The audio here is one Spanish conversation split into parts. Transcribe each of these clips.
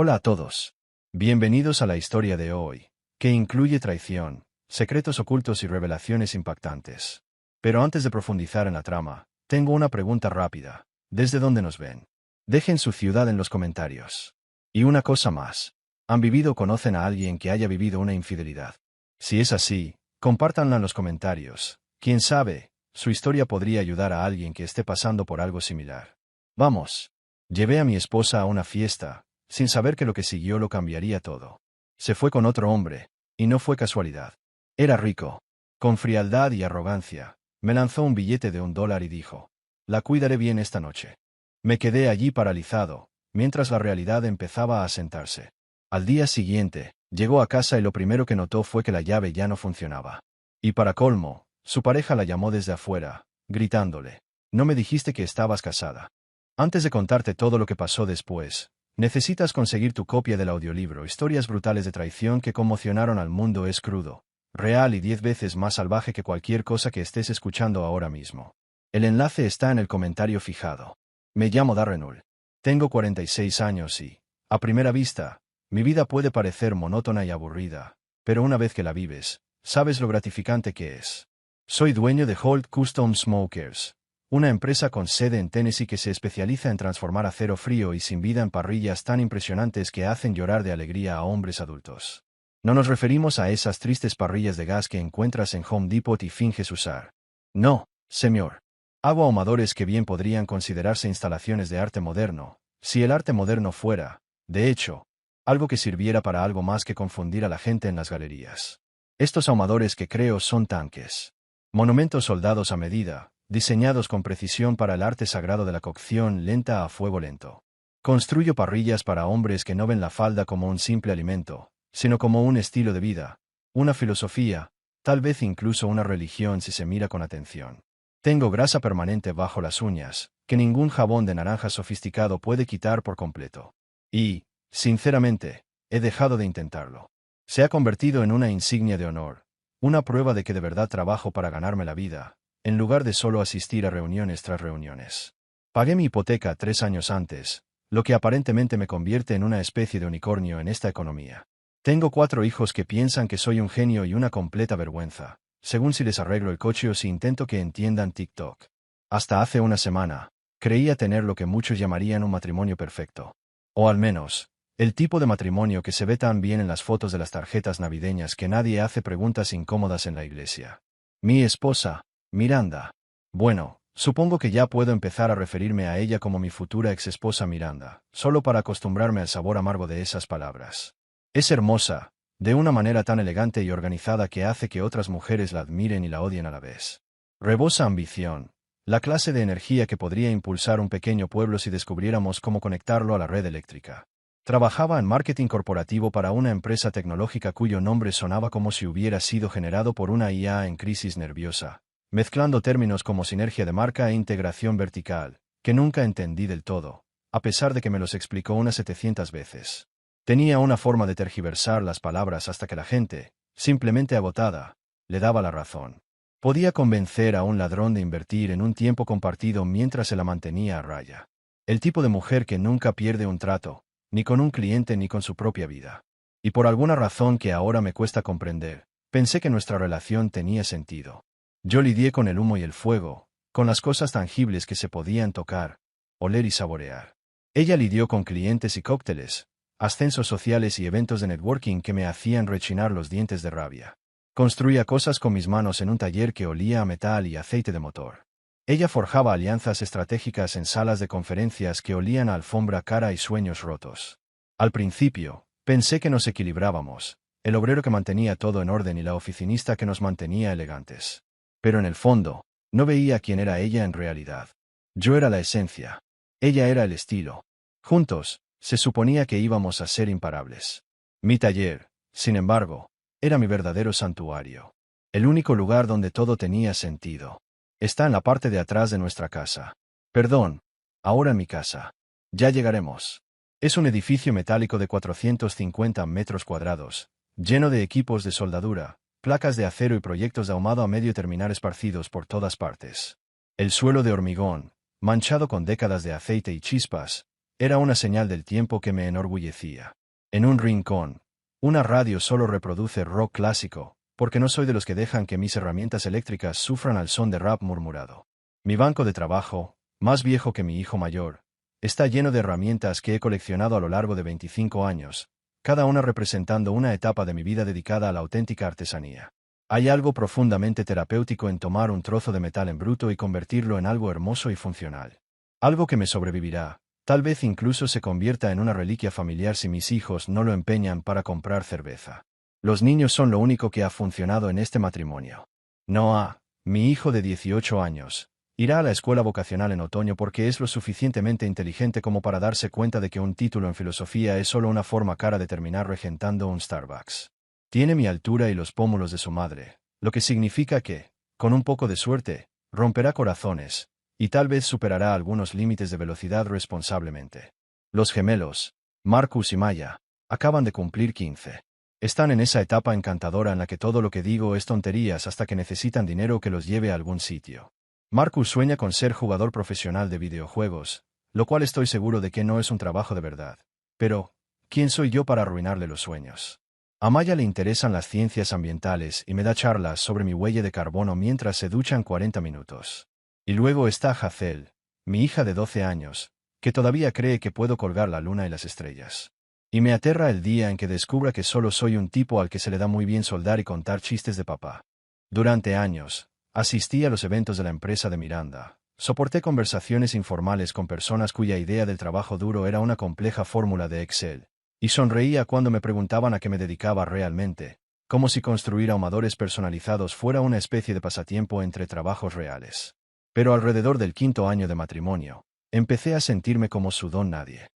Hola a todos. Bienvenidos a la historia de hoy, que incluye traición, secretos ocultos y revelaciones impactantes. Pero antes de profundizar en la trama, tengo una pregunta rápida. ¿Desde dónde nos ven? Dejen su ciudad en los comentarios. Y una cosa más. ¿Han vivido o conocen a alguien que haya vivido una infidelidad? Si es así, compártanla en los comentarios. Quién sabe, su historia podría ayudar a alguien que esté pasando por algo similar. Vamos. Llevé a mi esposa a una fiesta, sin saber que lo que siguió lo cambiaría todo. Se fue con otro hombre, y no fue casualidad. Era rico. Con frialdad y arrogancia, me lanzó un billete de $1 y dijo: la cuidaré bien esta noche. Me quedé allí paralizado, mientras la realidad empezaba a asentarse. Al día siguiente, llegó a casa y lo primero que notó fue que la llave ya no funcionaba. Y para colmo, su pareja la llamó desde afuera, gritándole: no me dijiste que estabas casada. Antes de contarte todo lo que pasó después, necesitas conseguir tu copia del audiolibro Historias brutales de traición que conmocionaron al mundo. Es crudo, real y 10 veces más salvaje que cualquier cosa que estés escuchando ahora mismo. El enlace está en el comentario fijado. Me llamo Darrenul. Tengo 46 años y, a primera vista, mi vida puede parecer monótona y aburrida, pero una vez que la vives, sabes lo gratificante que es. Soy dueño de Holt Custom Smokers, una empresa con sede en Tennessee que se especializa en transformar acero frío y sin vida en parrillas tan impresionantes que hacen llorar de alegría a hombres adultos. No nos referimos a esas tristes parrillas de gas que encuentras en Home Depot y finges usar. No, señor. Hago ahumadores que bien podrían considerarse instalaciones de arte moderno, si el arte moderno fuera, de hecho, algo que sirviera para algo más que confundir a la gente en las galerías. Estos ahumadores que creo son tanques. Monumentos soldados a medida, diseñados con precisión para el arte sagrado de la cocción lenta a fuego lento. Construyo parrillas para hombres que no ven la falda como un simple alimento, sino como un estilo de vida, una filosofía, tal vez incluso una religión si se mira con atención. Tengo grasa permanente bajo las uñas, que ningún jabón de naranja sofisticado puede quitar por completo. Y, sinceramente, he dejado de intentarlo. Se ha convertido en una insignia de honor, una prueba de que de verdad trabajo para ganarme la vida, en lugar de solo asistir a reuniones tras reuniones. Pagué mi hipoteca 3 años antes, lo que aparentemente me convierte en una especie de unicornio en esta economía. Tengo 4 hijos que piensan que soy un genio y una completa vergüenza, según si les arreglo el coche o si intento que entiendan TikTok. Hasta hace una semana, creía tener lo que muchos llamarían un matrimonio perfecto. O al menos, el tipo de matrimonio que se ve tan bien en las fotos de las tarjetas navideñas que nadie hace preguntas incómodas en la iglesia. Mi esposa, Miranda. Bueno, supongo que ya puedo empezar a referirme a ella como mi futura exesposa Miranda, solo para acostumbrarme al sabor amargo de esas palabras. Es hermosa, de una manera tan elegante y organizada que hace que otras mujeres la admiren y la odien a la vez. Rebosa ambición, la clase de energía que podría impulsar un pequeño pueblo si descubriéramos cómo conectarlo a la red eléctrica. Trabajaba en marketing corporativo para una empresa tecnológica cuyo nombre sonaba como si hubiera sido generado por una IA en crisis nerviosa, mezclando términos como sinergia de marca e integración vertical, que nunca entendí del todo, a pesar de que me los explicó unas 700 veces. Tenía una forma de tergiversar las palabras hasta que la gente, simplemente agotada, le daba la razón. Podía convencer a un ladrón de invertir en un tiempo compartido mientras se la mantenía a raya. El tipo de mujer que nunca pierde un trato, ni con un cliente ni con su propia vida. Y por alguna razón que ahora me cuesta comprender, pensé que nuestra relación tenía sentido. Yo lidié con el humo y el fuego, con las cosas tangibles que se podían tocar, oler y saborear. Ella lidió con clientes y cócteles, ascensos sociales y eventos de networking que me hacían rechinar los dientes de rabia. Construía cosas con mis manos en un taller que olía a metal y aceite de motor. Ella forjaba alianzas estratégicas en salas de conferencias que olían a alfombra cara y sueños rotos. Al principio, pensé que nos equilibrábamos, el obrero que mantenía todo en orden y la oficinista que nos mantenía elegantes. Pero en el fondo, no veía quién era ella en realidad. Yo era la esencia. Ella era el estilo. Juntos, se suponía que íbamos a ser imparables. Mi taller, sin embargo, era mi verdadero santuario. El único lugar donde todo tenía sentido. Está en la parte de atrás de nuestra casa. Perdón, ahora en mi casa. Ya llegaremos. Es un edificio metálico de 450 metros cuadrados, lleno de equipos de soldadura, placas de acero y proyectos de ahumado a medio terminar esparcidos por todas partes. El suelo de hormigón, manchado con décadas de aceite y chispas, Era una señal del tiempo que me enorgullecía. En un rincón, una radio solo reproduce rock clásico, porque no soy de los que dejan que mis herramientas eléctricas sufran al son de rap murmurado. Mi banco de trabajo, más viejo que mi hijo mayor, está lleno de herramientas que he coleccionado a lo largo de 25 años, cada una representando una etapa de mi vida dedicada a la auténtica artesanía. Hay algo profundamente terapéutico en tomar un trozo de metal en bruto y convertirlo en algo hermoso y funcional. Algo que me sobrevivirá, tal vez incluso se convierta en una reliquia familiar si mis hijos no lo empeñan para comprar cerveza. Los niños son lo único que ha funcionado en este matrimonio. Noah, mi hijo de 18 años, irá a la escuela vocacional en otoño porque es lo suficientemente inteligente como para darse cuenta de que un título en filosofía es solo una forma cara de terminar regentando un Starbucks. Tiene mi altura y los pómulos de su madre, lo que significa que, con un poco de suerte, romperá corazones, y tal vez superará algunos límites de velocidad responsablemente. Los gemelos, Marcus y Maya, acaban de cumplir 15. Están en esa etapa encantadora en la que todo lo que digo es tonterías hasta que necesitan dinero que los lleve a algún sitio. Marcus sueña con ser jugador profesional de videojuegos, lo cual estoy seguro de que no es un trabajo de verdad. Pero, ¿quién soy yo para arruinarle los sueños? A Maya le interesan las ciencias ambientales y me da charlas sobre mi huella de carbono mientras se duchan 40 minutos. Y luego está Hazel, mi hija de 12 años, que todavía cree que puedo colgar la luna y las estrellas. Y me aterra el día en que descubra que solo soy un tipo al que se le da muy bien soldar y contar chistes de papá. Durante años, asistí a los eventos de la empresa de Miranda. Soporté conversaciones informales con personas cuya idea del trabajo duro era una compleja fórmula de Excel. Y sonreía cuando me preguntaban a qué me dedicaba realmente, como si construir ahumadores personalizados fuera una especie de pasatiempo entre trabajos reales. Pero alrededor del 5.º año de matrimonio, empecé a sentirme como su don nadie.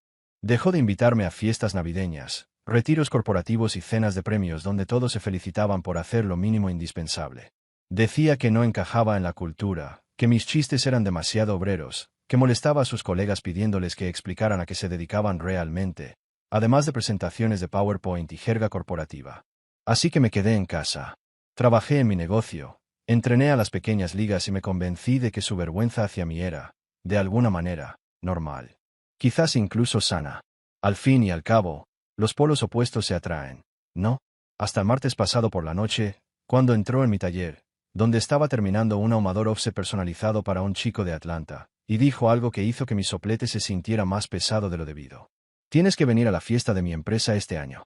Dejó de invitarme a fiestas navideñas, retiros corporativos y cenas de premios donde todos se felicitaban por hacer lo mínimo indispensable. Decía que no encajaba en la cultura, que mis chistes eran demasiado obreros, que molestaba a sus colegas pidiéndoles que explicaran a qué se dedicaban realmente, además de presentaciones de PowerPoint y jerga corporativa. Así que me quedé en casa. Trabajé en mi negocio, entrené a las pequeñas ligas y me convencí de que su vergüenza hacia mí era, de alguna manera, normal. Quizás incluso sana. Al fin y al cabo, los polos opuestos se atraen, ¿no? Hasta el martes pasado por la noche, cuando entró en mi taller, donde estaba terminando un ahumador offset personalizado para un chico de Atlanta, y dijo algo que hizo que mi soplete se sintiera más pesado de lo debido. Tienes que venir a la fiesta de mi empresa este año.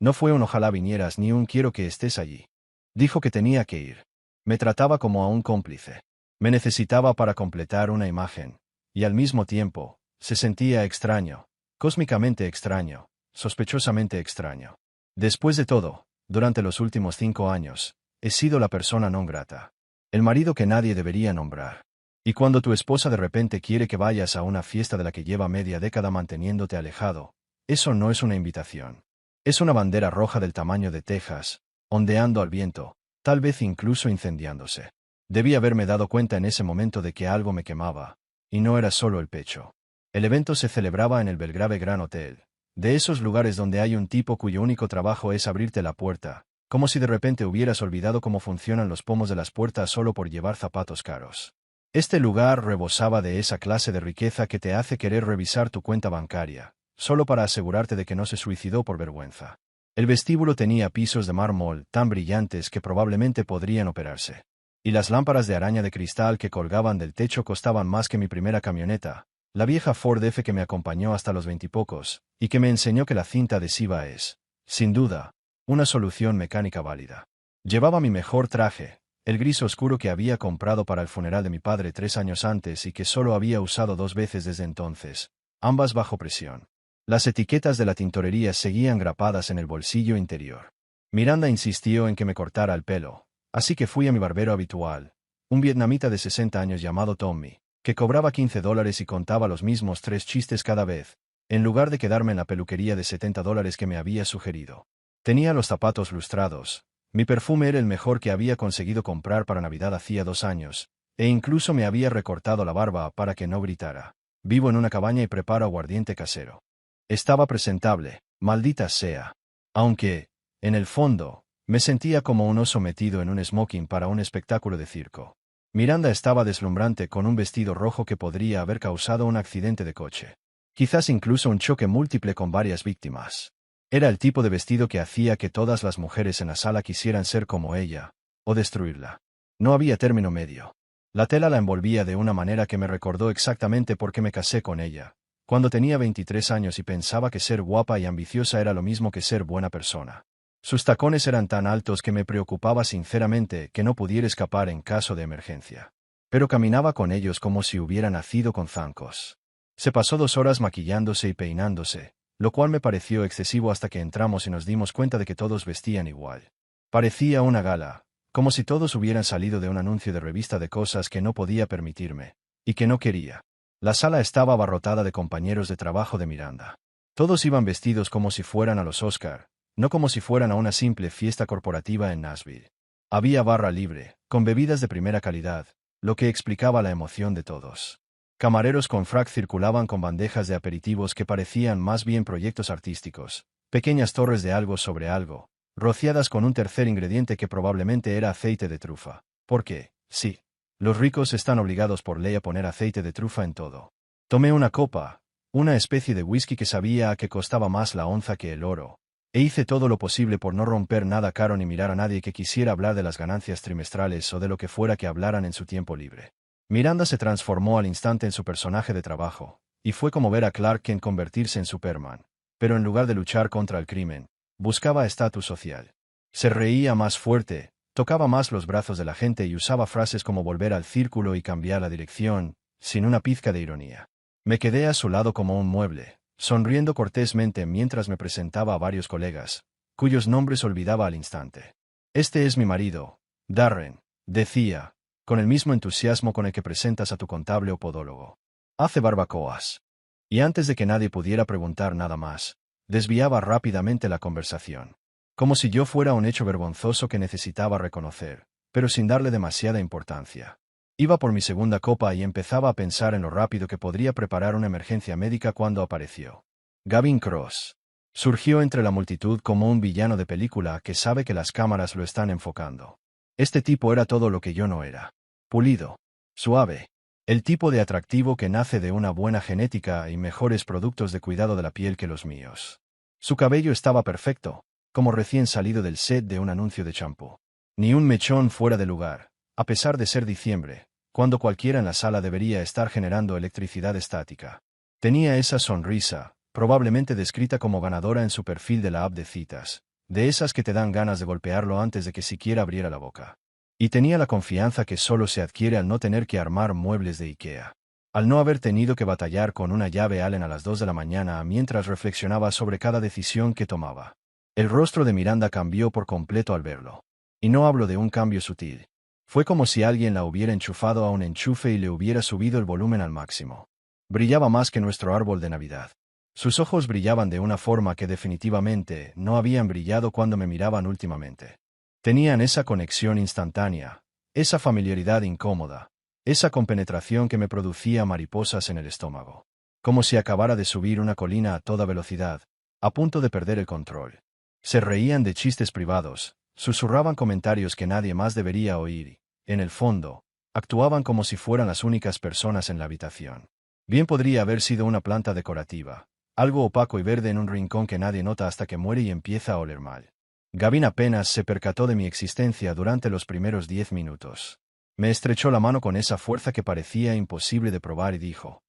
No fue un ojalá vinieras ni un quiero que estés allí. Dijo que tenía que ir. Me trataba como a un cómplice. Me necesitaba para completar una imagen, y al mismo tiempo, se sentía extraño, cósmicamente extraño, sospechosamente extraño. Después de todo, durante los últimos 5 años, he sido la persona non grata. El marido que nadie debería nombrar. Y cuando tu esposa de repente quiere que vayas a una fiesta de la que lleva media década manteniéndote alejado, eso no es una invitación. Es una bandera roja del tamaño de Texas, ondeando al viento, tal vez incluso incendiándose. Debí haberme dado cuenta en ese momento de que algo me quemaba, y no era solo el pecho. El evento se celebraba en el Belgrave Grand Hotel, de esos lugares donde hay un tipo cuyo único trabajo es abrirte la puerta, como si de repente hubieras olvidado cómo funcionan los pomos de las puertas solo por llevar zapatos caros. Este lugar rebosaba de esa clase de riqueza que te hace querer revisar tu cuenta bancaria, solo para asegurarte de que no se suicidó por vergüenza. El vestíbulo tenía pisos de mármol tan brillantes que probablemente podrían operarse. Y las lámparas de araña de cristal que colgaban del techo costaban más que mi primera camioneta, la vieja Ford F que me acompañó hasta los 20 y pocos, y que me enseñó que la cinta adhesiva es, sin duda, una solución mecánica válida. Llevaba mi mejor traje, el gris oscuro que había comprado para el funeral de mi padre 3 años antes y que solo había usado 2 veces desde entonces, ambas bajo presión. Las etiquetas de la tintorería seguían grapadas en el bolsillo interior. Miranda insistió en que me cortara el pelo, así que fui a mi barbero habitual, un vietnamita de 60 años llamado Tommy, que cobraba $15 y contaba los mismos 3 chistes cada vez, en lugar de quedarme en la peluquería de $70 que me había sugerido. Tenía los zapatos lustrados, mi perfume era el mejor que había conseguido comprar para Navidad hacía 2 años, e incluso me había recortado la barba para que no gritara. Vivo en una cabaña y preparo aguardiente casero. Estaba presentable, maldita sea. Aunque, en el fondo, me sentía como un oso metido en un smoking para un espectáculo de circo. Miranda estaba deslumbrante con un vestido rojo que podría haber causado un accidente de coche. Quizás incluso un choque múltiple con varias víctimas. Era el tipo de vestido que hacía que todas las mujeres en la sala quisieran ser como ella, o destruirla. No había término medio. La tela la envolvía de una manera que me recordó exactamente por qué me casé con ella, cuando tenía 23 años y pensaba que ser guapa y ambiciosa era lo mismo que ser buena persona. Sus tacones eran tan altos que me preocupaba sinceramente que no pudiera escapar en caso de emergencia. Pero caminaba con ellos como si hubiera nacido con zancos. Se pasó 2 horas maquillándose y peinándose, lo cual me pareció excesivo hasta que entramos y nos dimos cuenta de que todos vestían igual. Parecía una gala, como si todos hubieran salido de un anuncio de revista de cosas que no podía permitirme, y que no quería. La sala estaba abarrotada de compañeros de trabajo de Miranda. Todos iban vestidos como si fueran a los Oscar, no como si fueran a una simple fiesta corporativa en Nashville. Había barra libre, con bebidas de primera calidad, lo que explicaba la emoción de todos. Camareros con frac circulaban con bandejas de aperitivos que parecían más bien proyectos artísticos, pequeñas torres de algo sobre algo, rociadas con un tercer ingrediente que probablemente era aceite de trufa. Porque, sí, los ricos están obligados por ley a poner aceite de trufa en todo. Tomé una copa, una especie de whisky que sabía a que costaba más la onza que el oro, e hice todo lo posible por no romper nada caro ni mirar a nadie que quisiera hablar de las ganancias trimestrales o de lo que fuera que hablaran en su tiempo libre. Miranda se transformó al instante en su personaje de trabajo, y fue como ver a Clark Kent convertirse en Superman, pero en lugar de luchar contra el crimen, buscaba estatus social. Se reía más fuerte, tocaba más los brazos de la gente y usaba frases como volver al círculo y cambiar la dirección, sin una pizca de ironía. Me quedé a su lado como un mueble, sonriendo cortésmente mientras me presentaba a varios colegas, cuyos nombres olvidaba al instante. Este es mi marido, Darren, decía, con el mismo entusiasmo con el que presentas a tu contable o podólogo. Hace barbacoas. Y antes de que nadie pudiera preguntar nada más, desviaba rápidamente la conversación. Como si yo fuera un hecho vergonzoso que necesitaba reconocer, pero sin darle demasiada importancia. Iba por mi segunda copa y empezaba a pensar en lo rápido que podría preparar una emergencia médica cuando apareció. Gavin Cross. Surgió entre la multitud como un villano de película que sabe que las cámaras lo están enfocando. Este tipo era todo lo que yo no era. Pulido. Suave. El tipo de atractivo que nace de una buena genética y mejores productos de cuidado de la piel que los míos. Su cabello estaba perfecto, como recién salido del set de un anuncio de champú. Ni un mechón fuera de lugar, a pesar de ser diciembre, cuando cualquiera en la sala debería estar generando electricidad estática. Tenía esa sonrisa, probablemente descrita como ganadora en su perfil de la app de citas, de esas que te dan ganas de golpearlo antes de que siquiera abriera la boca. Y tenía la confianza que solo se adquiere al no tener que armar muebles de IKEA. Al no haber tenido que batallar con una llave Allen a las 2 de la mañana mientras reflexionaba sobre cada decisión que tomaba. El rostro de Miranda cambió por completo al verlo. Y no hablo de un cambio sutil. Fue como si alguien la hubiera enchufado a un enchufe y le hubiera subido el volumen al máximo. Brillaba más que nuestro árbol de Navidad. Sus ojos brillaban de una forma que definitivamente no habían brillado cuando me miraban últimamente. Tenían esa conexión instantánea, esa familiaridad incómoda, esa compenetración que me producía mariposas en el estómago. Como si acabara de subir una colina a toda velocidad, a punto de perder el control. Se reían de chistes privados, susurraban comentarios que nadie más debería oír y, en el fondo, actuaban como si fueran las únicas personas en la habitación. Bien podría haber sido una planta decorativa, algo opaco y verde en un rincón que nadie nota hasta que muere y empieza a oler mal. Gavin apenas se percató de mi existencia durante los primeros 10 minutos. Me estrechó la mano con esa fuerza que parecía imposible de probar y dijo,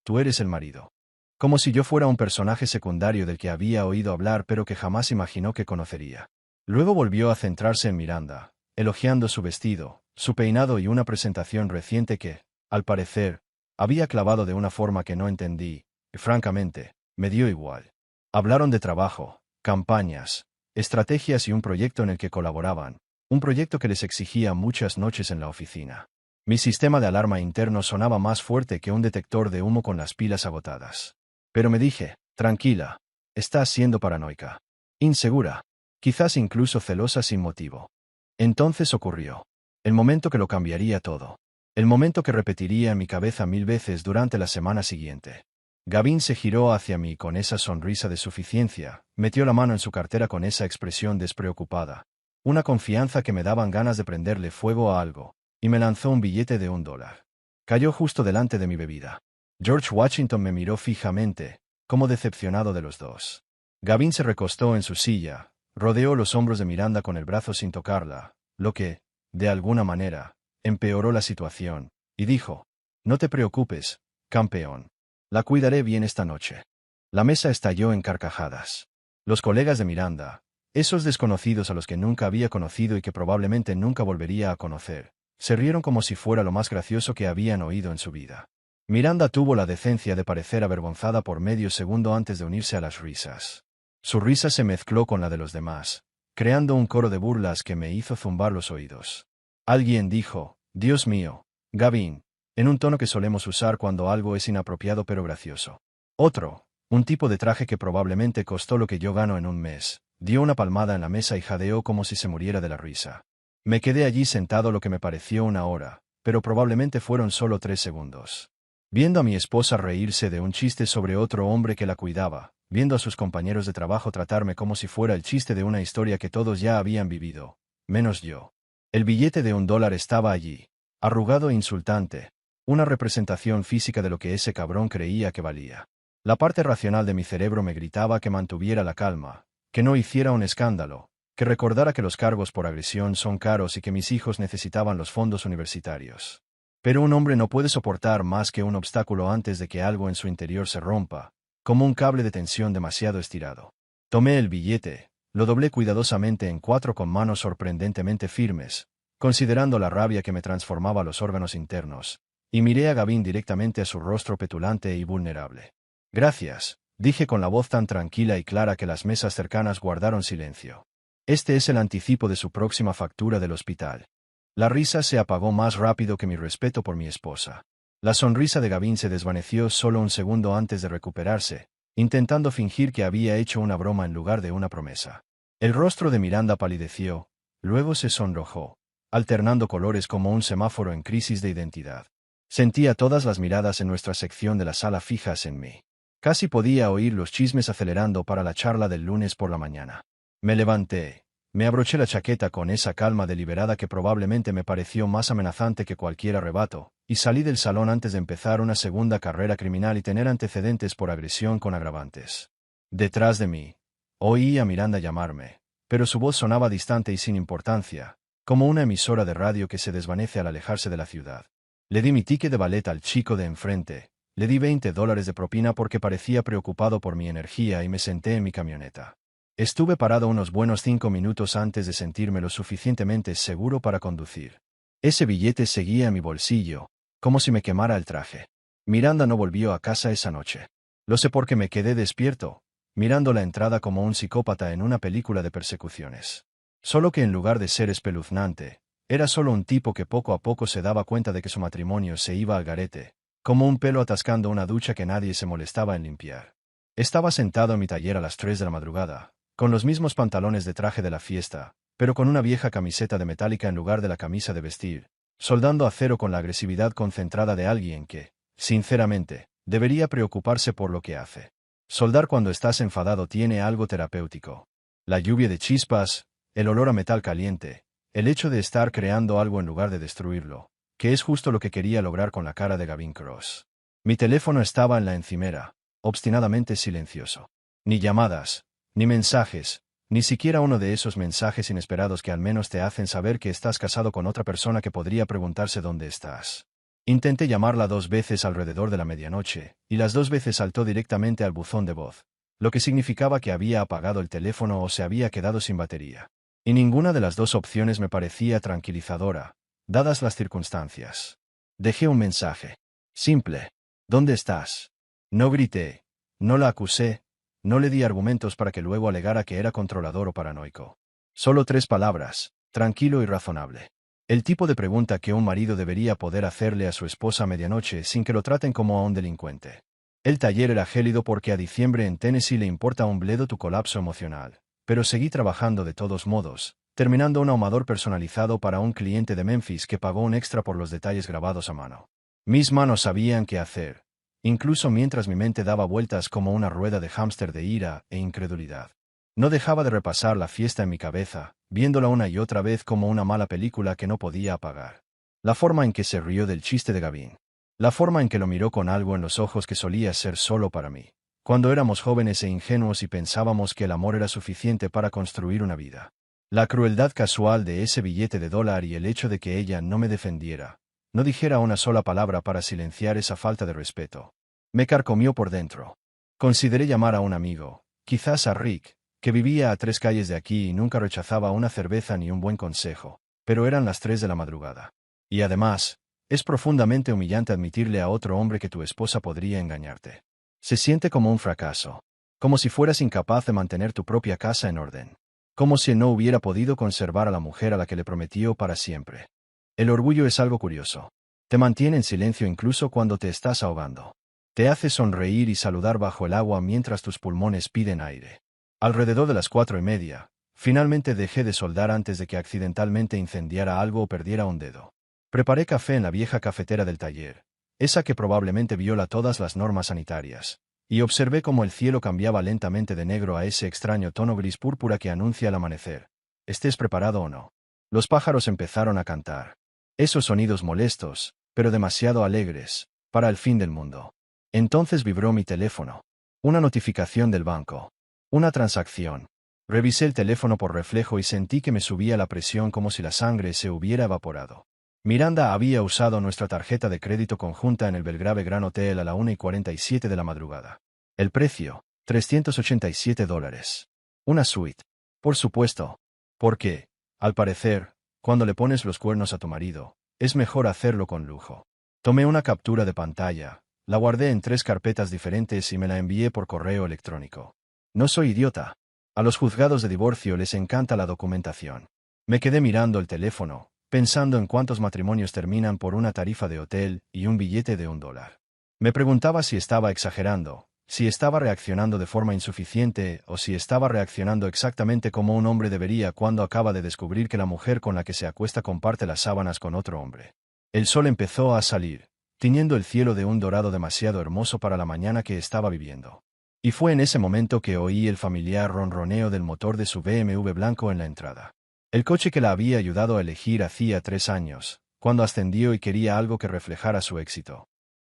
tú eres el marido. Como si yo fuera un personaje secundario del que había oído hablar pero que jamás imaginó que conocería. Luego volvió a centrarse en Miranda, elogiando su vestido, su peinado y una presentación reciente que, al parecer, había clavado de una forma que no entendí, y francamente, me dio igual. Hablaron de trabajo, campañas, estrategias y un proyecto en el que colaboraban, un proyecto que les exigía muchas noches en la oficina. Mi sistema de alarma interno sonaba más fuerte que un detector de humo con las pilas agotadas. Pero me dije, tranquila, estás siendo paranoica. Insegura. Quizás incluso celosa sin motivo. Entonces ocurrió. El momento que lo cambiaría todo. El momento que repetiría en mi cabeza 1000 veces durante la semana siguiente. Gavin se giró hacia mí con esa sonrisa de suficiencia, metió la mano en su cartera con esa expresión despreocupada. Una confianza que me daban ganas de prenderle fuego a algo, y me lanzó un billete de $1. Cayó justo delante de mi bebida. George Washington me miró fijamente, como decepcionado de los dos. Gavin se recostó en su silla, rodeó los hombros de Miranda con el brazo sin tocarla, lo que, de alguna manera, empeoró la situación, y dijo: «No te preocupes, campeón. La cuidaré bien esta noche». La mesa estalló en carcajadas. Los colegas de Miranda, esos desconocidos a los que nunca había conocido y que probablemente nunca volvería a conocer, se rieron como si fuera lo más gracioso que habían oído en su vida. Miranda tuvo la decencia de parecer avergonzada por medio segundo antes de unirse a las risas. Su risa se mezcló con la de los demás, creando un coro de burlas que me hizo zumbar los oídos. Alguien dijo: «Dios mío, Gavin», en un tono que solemos usar cuando algo es inapropiado pero gracioso. Otro, un tipo de traje que probablemente costó lo que yo gano en un mes, dio una palmada en la mesa y jadeó como si se muriera de la risa. Me quedé allí sentado lo que me pareció una hora, pero probablemente fueron solo 3 segundos. Viendo a mi esposa reírse de un chiste sobre otro hombre que la cuidaba, viendo a sus compañeros de trabajo tratarme como si fuera el chiste de una historia que todos ya habían vivido, menos yo. El billete de $1 estaba allí, arrugado e insultante, una representación física de lo que ese cabrón creía que valía. La parte racional de mi cerebro me gritaba que mantuviera la calma, que no hiciera un escándalo, que recordara que los cargos por agresión son caros y que mis hijos necesitaban los fondos universitarios. Pero un hombre no puede soportar más que un obstáculo antes de que algo en su interior se rompa, como un cable de tensión demasiado estirado. Tomé el billete, lo doblé cuidadosamente en 4 con manos sorprendentemente firmes, considerando la rabia que me transformaba los órganos internos, y miré a Gavin directamente a su rostro petulante y vulnerable. «Gracias», dije con la voz tan tranquila y clara que las mesas cercanas guardaron silencio. «Este es el anticipo de su próxima factura del hospital». La risa se apagó más rápido que mi respeto por mi esposa. La sonrisa de Gavin se desvaneció solo un segundo antes de recuperarse, intentando fingir que había hecho una broma en lugar de una promesa. El rostro de Miranda palideció, luego se sonrojó, alternando colores como un semáforo en crisis de identidad. Sentía todas las miradas en nuestra sección de la sala fijas en mí. Casi podía oír los chismes acelerando para la charla del lunes por la mañana. Me levanté. Me abroché la chaqueta con esa calma deliberada que probablemente me pareció más amenazante que cualquier arrebato, y salí del salón antes de empezar una segunda carrera criminal y tener antecedentes por agresión con agravantes. Detrás de mí, oí a Miranda llamarme, pero su voz sonaba distante y sin importancia, como una emisora de radio que se desvanece al alejarse de la ciudad. Le di mi ticket de ballet al chico de enfrente, le di $20 de propina porque parecía preocupado por mi energía y me senté en mi camioneta. Estuve parado unos buenos 5 minutos antes de sentirme lo suficientemente seguro para conducir. Ese billete seguía en mi bolsillo, como si me quemara el traje. Miranda no volvió a casa esa noche. Lo sé porque me quedé despierto, mirando la entrada como un psicópata en una película de persecuciones. Solo que en lugar de ser espeluznante, era solo un tipo que poco a poco se daba cuenta de que su matrimonio se iba al garete, como un pelo atascando una ducha que nadie se molestaba en limpiar. Estaba sentado en mi taller a las 3 de la madrugada, con los mismos pantalones de traje de la fiesta, pero con una vieja camiseta de metálica en lugar de la camisa de vestir, soldando acero con la agresividad concentrada de alguien que, sinceramente, debería preocuparse por lo que hace. Soldar cuando estás enfadado tiene algo terapéutico. La lluvia de chispas, el olor a metal caliente, el hecho de estar creando algo en lugar de destruirlo, que es justo lo que quería lograr con la cara de Gavin Cross. Mi teléfono estaba en la encimera, obstinadamente silencioso. Ni llamadas, ni mensajes, ni siquiera uno de esos mensajes inesperados que al menos te hacen saber que estás casado con otra persona que podría preguntarse dónde estás. Intenté llamarla 2 veces alrededor de la medianoche, y las 2 veces saltó directamente al buzón de voz, lo que significaba que había apagado el teléfono o se había quedado sin batería. Y ninguna de las 2 opciones me parecía tranquilizadora, dadas las circunstancias. Dejé un mensaje. Simple. ¿Dónde estás? No grité. No la acusé. No le di argumentos para que luego alegara que era controlador o paranoico. Solo 3 palabras, tranquilo y razonable. El tipo de pregunta que un marido debería poder hacerle a su esposa a medianoche sin que lo traten como a un delincuente. El taller era gélido porque a diciembre en Tennessee le importa un bledo tu colapso emocional, pero seguí trabajando de todos modos, terminando un ahumador personalizado para un cliente de Memphis que pagó un extra por los detalles grabados a mano. Mis manos sabían qué hacer, incluso mientras mi mente daba vueltas como una rueda de hámster de ira e incredulidad. No dejaba de repasar la fiesta en mi cabeza, viéndola una y otra vez como una mala película que no podía apagar. La forma en que se rió del chiste de Gavin. La forma en que lo miró con algo en los ojos que solía ser solo para mí. Cuando éramos jóvenes e ingenuos y pensábamos que el amor era suficiente para construir una vida. La crueldad casual de ese billete de $1 y el hecho de que ella no me defendiera, no dijera una sola palabra para silenciar esa falta de respeto. Me carcomió por dentro. Consideré llamar a un amigo, quizás a Rick, que vivía a 3 calles de aquí y nunca rechazaba una cerveza ni un buen consejo, pero eran las 3 de la madrugada. Y además, es profundamente humillante admitirle a otro hombre que tu esposa podría engañarte. Se siente como un fracaso. Como si fueras incapaz de mantener tu propia casa en orden. Como si no hubiera podido conservar a la mujer a la que le prometió para siempre. El orgullo es algo curioso. Te mantiene en silencio incluso cuando te estás ahogando. Te hace sonreír y saludar bajo el agua mientras tus pulmones piden aire. Alrededor de las 4:30, finalmente dejé de soldar antes de que accidentalmente incendiara algo o perdiera un dedo. Preparé café en la vieja cafetera del taller, esa que probablemente viola todas las normas sanitarias, y observé cómo el cielo cambiaba lentamente de negro a ese extraño tono gris púrpura que anuncia el amanecer. ¿Estés preparado o no? Los pájaros empezaron a cantar. Esos sonidos molestos, pero demasiado alegres, para el fin del mundo. Entonces vibró mi teléfono. Una notificación del banco. Una transacción. Revisé el teléfono por reflejo y sentí que me subía la presión como si la sangre se hubiera evaporado. Miranda había usado nuestra tarjeta de crédito conjunta en el Belgrave Grand Hotel a la 1:47 de la madrugada. El precio, $387. Una suite. Por supuesto. Porque, al parecer, cuando le pones los cuernos a tu marido, es mejor hacerlo con lujo. Tomé una captura de pantalla, la guardé en 3 carpetas diferentes y me la envié por correo electrónico. No soy idiota. A los juzgados de divorcio les encanta la documentación. Me quedé mirando el teléfono, pensando en cuántos matrimonios terminan por una tarifa de hotel y un billete de $1. Me preguntaba si estaba exagerando, si estaba reaccionando de forma insuficiente o si estaba reaccionando exactamente como un hombre debería cuando acaba de descubrir que la mujer con la que se acuesta comparte las sábanas con otro hombre. El sol empezó a salir, tiñendo el cielo de un dorado demasiado hermoso para la mañana que estaba viviendo. Y fue en ese momento que oí el familiar ronroneo del motor de su BMW blanco en la entrada. El coche que la había ayudado a elegir hacía 3 años, cuando ascendió y quería algo que reflejara su éxito.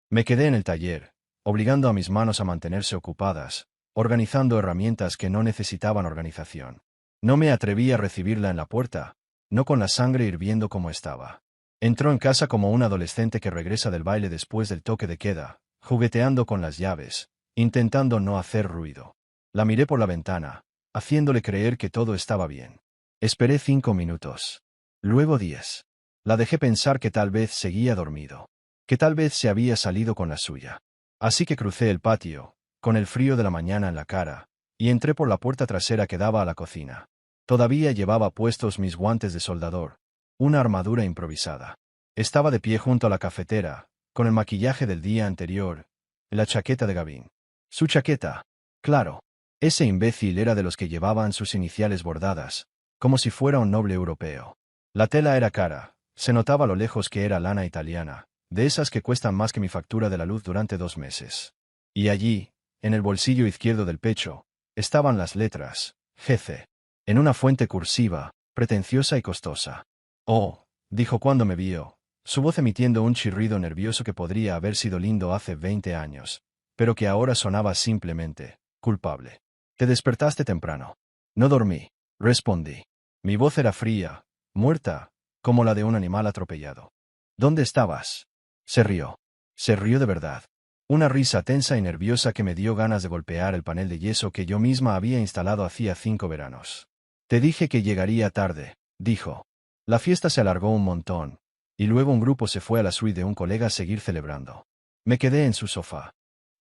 Me quedé en el taller, obligando a mis manos a mantenerse ocupadas, organizando herramientas que no necesitaban organización. No me atreví a recibirla en la puerta, no con la sangre hirviendo como estaba. Entró en casa como un adolescente que regresa del baile después del toque de queda, jugueteando con las llaves, intentando no hacer ruido. La miré por la ventana, haciéndole creer que todo estaba bien. Esperé 5 minutos. Luego 10. La dejé pensar que tal vez seguía dormido. Que tal vez se había salido con la suya. Así que crucé el patio, con el frío de la mañana en la cara, y entré por la puerta trasera que daba a la cocina. Todavía llevaba puestos mis guantes de soldador. Una armadura improvisada. Estaba de pie junto a la cafetera, con el maquillaje del día anterior, la chaqueta de Gavin. Su chaqueta. Claro. Ese imbécil era de los que llevaban sus iniciales bordadas, como si fuera un noble europeo. La tela era cara, se notaba a lo lejos que era lana italiana, de esas que cuestan más que mi factura de la luz durante 2 meses. Y allí, en el bolsillo izquierdo del pecho, estaban las letras, GC, en una fuente cursiva, pretenciosa y costosa. Oh, dijo cuando me vio, su voz emitiendo un chirrido nervioso que podría haber sido lindo hace 20 años, pero que ahora sonaba simplemente, culpable. Te despertaste temprano. No dormí, respondí. Mi voz era fría, muerta, como la de un animal atropellado. ¿Dónde estabas? Se rió. Se rió de verdad. Una risa tensa y nerviosa que me dio ganas de golpear el panel de yeso que yo misma había instalado hacía 5 veranos. Te dije que llegaría tarde, dijo. La fiesta se alargó un montón, y luego un grupo se fue a la suite de un colega a seguir celebrando. Me quedé en su sofá.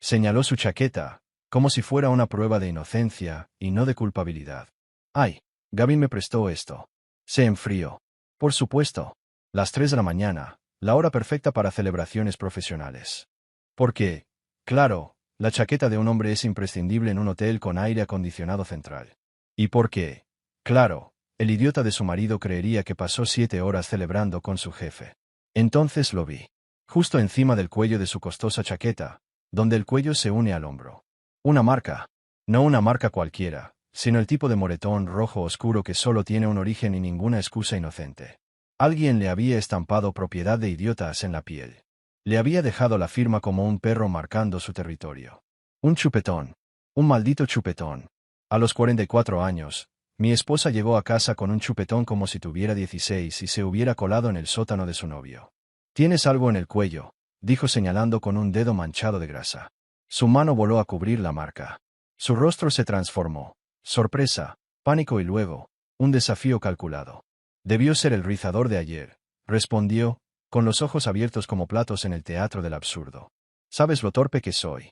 Señaló su chaqueta, como si fuera una prueba de inocencia y no de culpabilidad. Ay, Gavin me prestó esto. Se enfrió. Por supuesto. Las 3 de la mañana, la hora perfecta para celebraciones profesionales. Porque, claro, la chaqueta de un hombre es imprescindible en un hotel con aire acondicionado central. Y porque, claro, el idiota de su marido creería que pasó 7 horas celebrando con su jefe. Entonces lo vi. Justo encima del cuello de su costosa chaqueta, donde el cuello se une al hombro. Una marca. No una marca cualquiera, sino el tipo de moretón rojo oscuro que solo tiene un origen y ninguna excusa inocente. Alguien le había estampado propiedad de idiotas en la piel. Le había dejado la firma como un perro marcando su territorio. Un chupetón. Un maldito chupetón. A los 44 años, mi esposa llegó a casa con un chupetón como si tuviera 16 y se hubiera colado en el sótano de su novio. «Tienes algo en el cuello», dijo señalando con un dedo manchado de grasa. Su mano voló a cubrir la marca. Su rostro se transformó. Sorpresa, pánico y luego, un desafío calculado. «Debió ser el rizador de ayer», respondió, con los ojos abiertos como platos en el teatro del absurdo. «¿Sabes lo torpe que soy?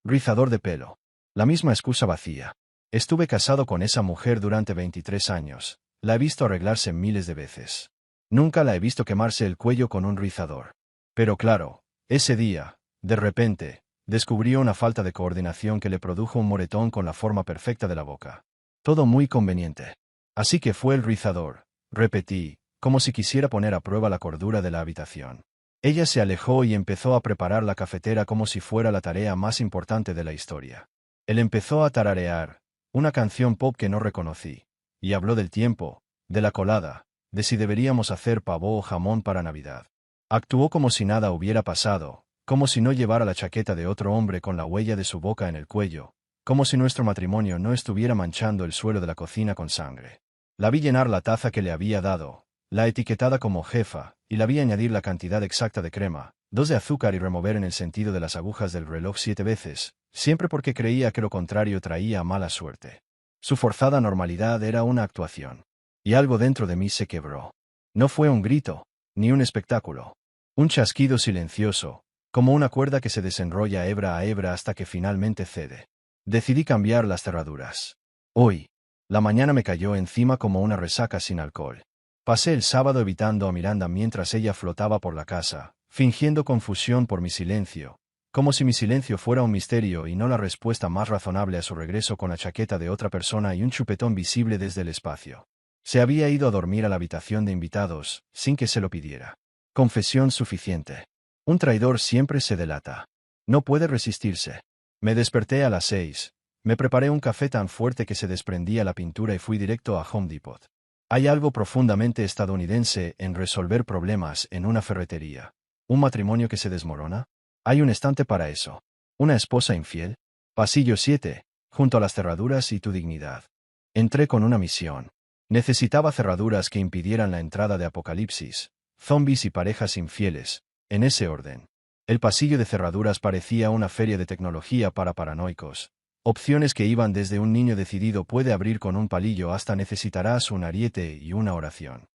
Rizador de pelo». La misma excusa vacía. Estuve casado con esa mujer durante 23 años. La he visto arreglarse miles de veces. Nunca la he visto quemarse el cuello con un rizador. Pero claro, ese día, de repente, descubrió una falta de coordinación que le produjo un moretón con la forma perfecta de la boca. Todo muy conveniente. Así que fue el rizador, repetí, como si quisiera poner a prueba la cordura de la habitación. Ella se alejó y empezó a preparar la cafetera como si fuera la tarea más importante de la historia. Él empezó a tararear una canción pop que no reconocí, y habló del tiempo, de la colada, de si deberíamos hacer pavó o jamón para Navidad. Actuó como si nada hubiera pasado, como si no llevara la chaqueta de otro hombre con la huella de su boca en el cuello, como si nuestro matrimonio no estuviera manchando el suelo de la cocina con sangre. La vi llenar la taza que le había dado, la etiquetada como jefa, y la vi añadir la cantidad exacta de crema, 2 de azúcar y remover en el sentido de las agujas del reloj 7 veces, siempre porque creía que lo contrario traía mala suerte. Su forzada normalidad era una actuación. Y algo dentro de mí se quebró. No fue un grito, ni un espectáculo. Un chasquido silencioso, como una cuerda que se desenrolla hebra a hebra hasta que finalmente cede. Decidí cambiar las cerraduras. Hoy, la mañana me cayó encima como una resaca sin alcohol. Pasé el sábado evitando a Miranda mientras ella flotaba por la casa, fingiendo confusión por mi silencio, como si mi silencio fuera un misterio y no la respuesta más razonable a su regreso con la chaqueta de otra persona y un chupetón visible desde el espacio. Se había ido a dormir a la habitación de invitados, sin que se lo pidiera. Confesión suficiente. Un traidor siempre se delata. No puede resistirse. Me desperté a las 6. Me preparé un café tan fuerte que se desprendía la pintura y fui directo a Home Depot. Hay algo profundamente estadounidense en resolver problemas en una ferretería. ¿Un matrimonio que se desmorona? Hay un estante para eso. ¿Una esposa infiel? Pasillo 7, junto a las cerraduras y tu dignidad. Entré con una misión. Necesitaba cerraduras que impidieran la entrada de apocalipsis, zombies y parejas infieles, en ese orden. El pasillo de cerraduras parecía una feria de tecnología para paranoicos. Opciones que iban desde un niño decidido puede abrir con un palillo hasta necesitarás un ariete y una oración.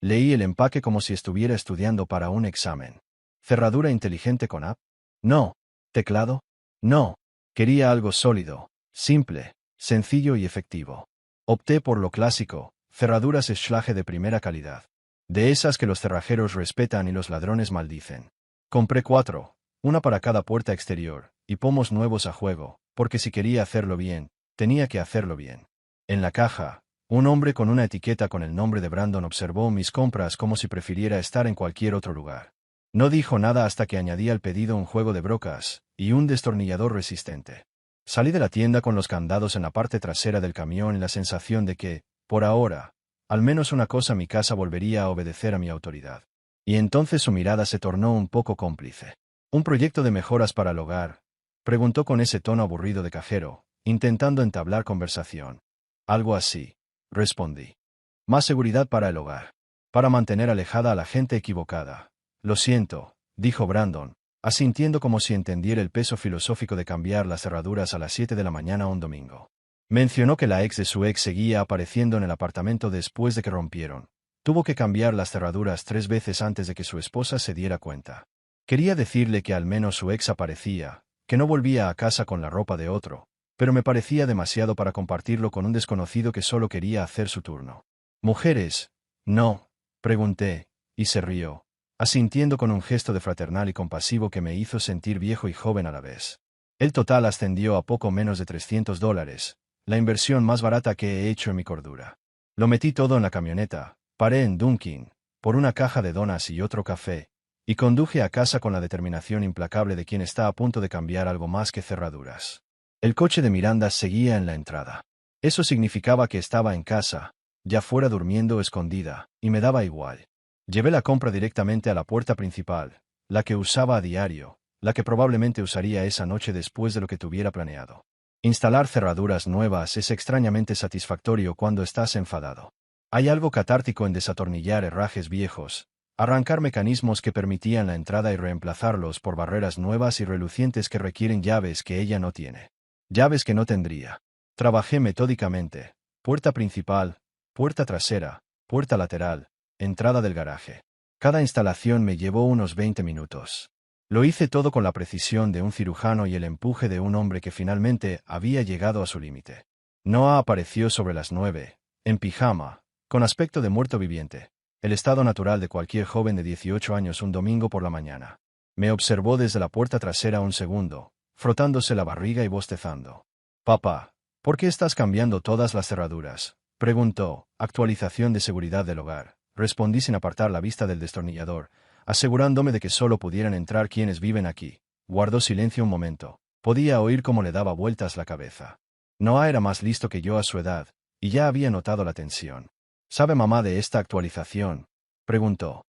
Leí el empaque como si estuviera estudiando para un examen. ¿Cerradura inteligente con app? No. ¿Teclado? No. Quería algo sólido, simple, sencillo y efectivo. Opté por lo clásico, cerraduras Schlage de primera calidad. De esas que los cerrajeros respetan y los ladrones maldicen. Compré 4, una para cada puerta exterior, y pomos nuevos a juego, porque si quería hacerlo bien, tenía que hacerlo bien. En la caja, un hombre con una etiqueta con el nombre de Brandon observó mis compras como si prefiriera estar en cualquier otro lugar. No dijo nada hasta que añadí al pedido un juego de brocas y un destornillador resistente. Salí de la tienda con los candados en la parte trasera del camión y la sensación de que, por ahora, al menos una cosa mi casa volvería a obedecer a mi autoridad. Y entonces su mirada se tornó un poco cómplice. ¿Un proyecto de mejoras para el hogar?, preguntó con ese tono aburrido de cajero, intentando entablar conversación. Algo así, respondí. Más seguridad para el hogar. Para mantener alejada a la gente equivocada. Lo siento, dijo Brandon, asintiendo como si entendiera el peso filosófico de cambiar las cerraduras a las 7 de la mañana un domingo. Mencionó que la ex de su ex seguía apareciendo en el apartamento después de que rompieron. Tuvo que cambiar las cerraduras 3 veces antes de que su esposa se diera cuenta. Quería decirle que al menos su ex aparecía, que no volvía a casa con la ropa de otro, pero me parecía demasiado para compartirlo con un desconocido que solo quería hacer su turno. ¿Mujeres? No, pregunté, y se rió, asintiendo con un gesto de fraternal y compasivo que me hizo sentir viejo y joven a la vez. El total ascendió a poco menos de $300, la inversión más barata que he hecho en mi cordura. Lo metí todo en la camioneta, paré en Dunkin', por una caja de donas y otro café, y conduje a casa con la determinación implacable de quien está a punto de cambiar algo más que cerraduras. El coche de Miranda seguía en la entrada. Eso significaba que estaba en casa, ya fuera durmiendo o escondida, y me daba igual. Llevé la compra directamente a la puerta principal, la que usaba a diario, la que probablemente usaría esa noche después de lo que tuviera planeado. Instalar cerraduras nuevas es extrañamente satisfactorio cuando estás enfadado. Hay algo catártico en desatornillar herrajes viejos, arrancar mecanismos que permitían la entrada y reemplazarlos por barreras nuevas y relucientes que requieren llaves que ella no tiene. Llaves que no tendría. Trabajé metódicamente. Puerta principal, puerta trasera, puerta lateral, entrada del garaje. Cada instalación me llevó unos 20 minutos. Lo hice todo con la precisión de un cirujano y el empuje de un hombre que finalmente había llegado a su límite. Noah apareció sobre las 9, en pijama, con aspecto de muerto viviente, el estado natural de cualquier joven de 18 años un domingo por la mañana. Me observó desde la puerta trasera un segundo, frotándose la barriga y bostezando. «Papá, ¿por qué estás cambiando todas las cerraduras?», preguntó. «Actualización de seguridad del hogar», respondí sin apartar la vista del destornillador, asegurándome de que solo pudieran entrar quienes viven aquí. Guardó silencio un momento. Podía oír cómo le daba vueltas la cabeza. Noah era más listo que yo a su edad, y ya había notado la tensión. «¿Sabe mamá de esta actualización?», preguntó.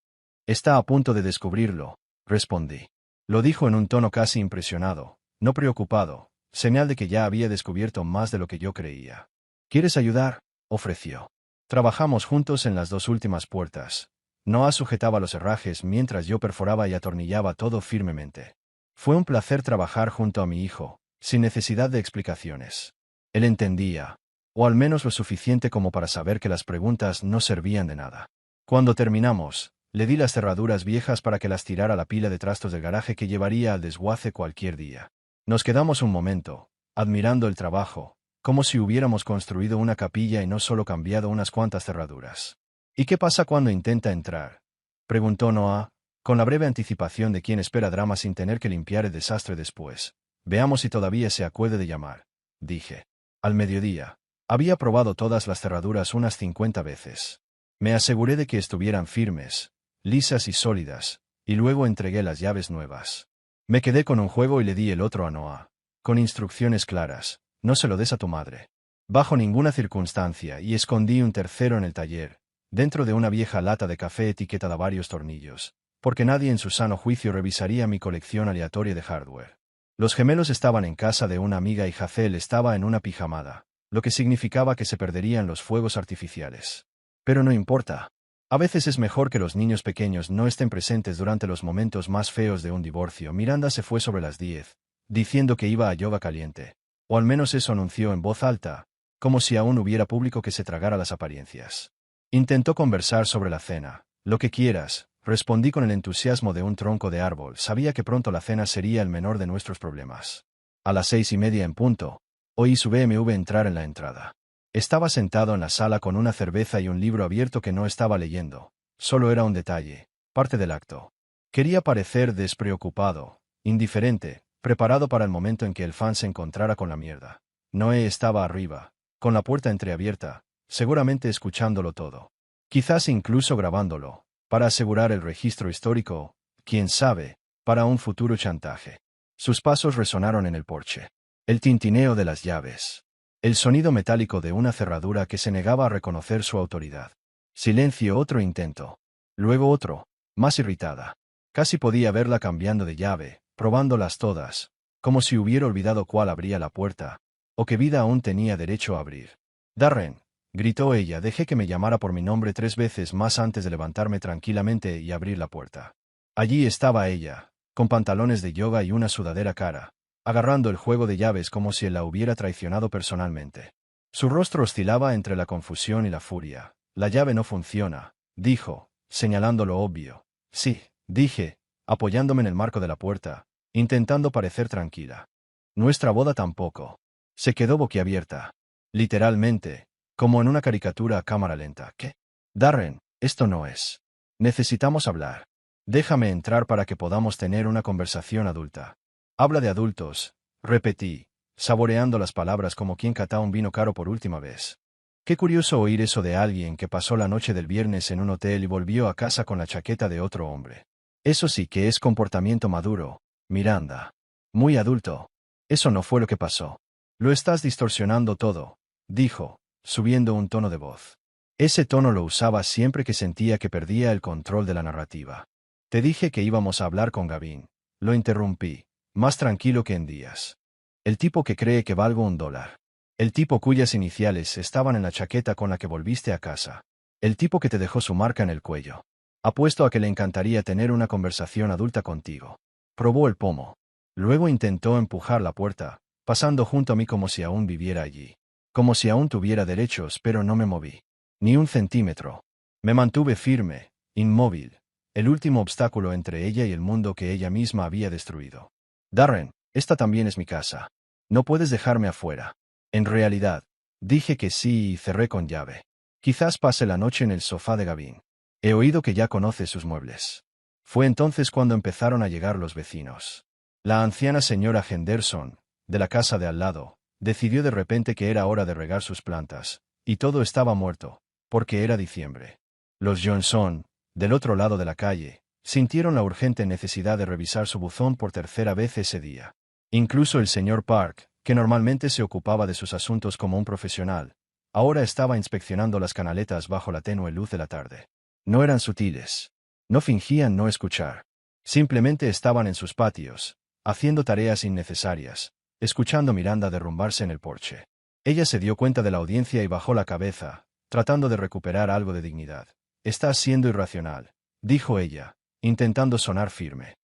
«Está a punto de descubrirlo», respondí. Lo dijo en un tono casi impresionado, no preocupado, señal de que ya había descubierto más de lo que yo creía. «¿Quieres ayudar?», ofreció. Trabajamos juntos en las dos últimas puertas. Noah sujetaba los herrajes mientras yo perforaba y atornillaba todo firmemente. Fue un placer trabajar junto a mi hijo, sin necesidad de explicaciones. Él entendía, o al menos lo suficiente como para saber que las preguntas no servían de nada. Cuando terminamos, le di las cerraduras viejas para que las tirara a la pila de trastos del garaje que llevaría al desguace cualquier día. Nos quedamos un momento, admirando el trabajo, como si hubiéramos construido una capilla y no solo cambiado unas cuantas cerraduras. «¿Y qué pasa cuando intenta entrar?», preguntó Noah, con la breve anticipación de quien espera drama sin tener que limpiar el desastre después. «Veamos si todavía se acuerde de llamar», dije. Al mediodía. Había probado todas las cerraduras unas 50 veces. Me aseguré de que estuvieran firmes, lisas y sólidas, y luego entregué las llaves nuevas. Me quedé con un juego y le di el otro a Noah. Con instrucciones claras: «No se lo des a tu madre». Bajo ninguna circunstancia, y escondí un tercero en el taller, dentro de una vieja lata de café etiquetada varios tornillos, porque nadie en su sano juicio revisaría mi colección aleatoria de hardware. Los gemelos estaban en casa de una amiga y Hazel estaba en una pijamada, lo que significaba que se perderían los fuegos artificiales. Pero no importa. A veces es mejor que los niños pequeños no estén presentes durante los momentos más feos de un divorcio. Miranda se fue sobre las 10, diciendo que iba a yoga caliente. O al menos eso anunció en voz alta, como si aún hubiera público que se tragara las apariencias. Intentó conversar sobre la cena. «Lo que quieras», respondí con el entusiasmo de un tronco de árbol. Sabía que pronto la cena sería el menor de nuestros problemas. A las 6:30 en punto, oí su BMW entrar en la entrada. Estaba sentado en la sala con una cerveza y un libro abierto que no estaba leyendo. Solo era un detalle, parte del acto. Quería parecer despreocupado, indiferente, preparado para el momento en que el fan se encontrara con la mierda. Noé estaba arriba, con la puerta entreabierta, seguramente escuchándolo todo. Quizás incluso grabándolo, para asegurar el registro histórico, quién sabe, para un futuro chantaje. Sus pasos resonaron en el porche. El tintineo de las llaves. El sonido metálico de una cerradura que se negaba a reconocer su autoridad. Silencio, otro intento. Luego otro, más irritada. Casi podía verla cambiando de llave, probándolas todas, como si hubiera olvidado cuál abría la puerta, o qué vida aún tenía derecho a abrir. «Darren», gritó ella. Dejé que me llamara por mi nombre 3 veces más antes de levantarme tranquilamente y abrir la puerta. Allí estaba ella, con pantalones de yoga y una sudadera cara, agarrando el juego de llaves como si él la hubiera traicionado personalmente. Su rostro oscilaba entre la confusión y la furia. «La llave no funciona», dijo, señalando lo obvio. «Sí», dije, apoyándome en el marco de la puerta, intentando parecer tranquila. «Nuestra boda tampoco». Se quedó boquiabierta. Literalmente, como en una caricatura a cámara lenta. «¿Qué? Darren, esto no es. Necesitamos hablar. Déjame entrar para que podamos tener una conversación adulta». «Habla de adultos», repetí, saboreando las palabras como quien cata un vino caro por última vez. Qué curioso oír eso de alguien que pasó la noche del viernes en un hotel y volvió a casa con la chaqueta de otro hombre. Eso sí que es comportamiento maduro, Miranda. Muy adulto. Eso no fue lo que pasó. «Lo estás distorsionando todo», dijo, subiendo un tono de voz. Ese tono lo usaba siempre que sentía que perdía el control de la narrativa. Te dije que íbamos a hablar con Gavin. Lo interrumpí, más tranquilo que en días. El tipo que cree que valgo $1. El tipo cuyas iniciales estaban en la chaqueta con la que volviste a casa. El tipo que te dejó su marca en el cuello. Apuesto a que le encantaría tener una conversación adulta contigo. Probó el pomo. Luego intentó empujar la puerta, pasando junto a mí como si aún viviera allí. Como si aún tuviera derechos, pero no me moví. Ni un centímetro. Me mantuve firme, inmóvil, el último obstáculo entre ella y el mundo que ella misma había destruido. Darren, esta también es mi casa. No puedes dejarme afuera. En realidad, dije que sí y cerré con llave. Quizás pase la noche en el sofá de Gavin. He oído que ya conoce sus muebles. Fue entonces cuando empezaron a llegar los vecinos. La anciana señora Henderson, de la casa de al lado, decidió de repente que era hora de regar sus plantas, y todo estaba muerto, porque era diciembre. Los Johnson, del otro lado de la calle, sintieron la urgente necesidad de revisar su buzón por tercera vez ese día. Incluso el señor Park, que normalmente se ocupaba de sus asuntos como un profesional, ahora estaba inspeccionando las canaletas bajo la tenue luz de la tarde. No eran sutiles. No fingían no escuchar. Simplemente estaban en sus patios, haciendo tareas innecesarias, escuchando Miranda derrumbarse en el porche. Ella se dio cuenta de la audiencia y bajó la cabeza, tratando de recuperar algo de dignidad. «Estás siendo irracional», dijo ella, intentando sonar firme.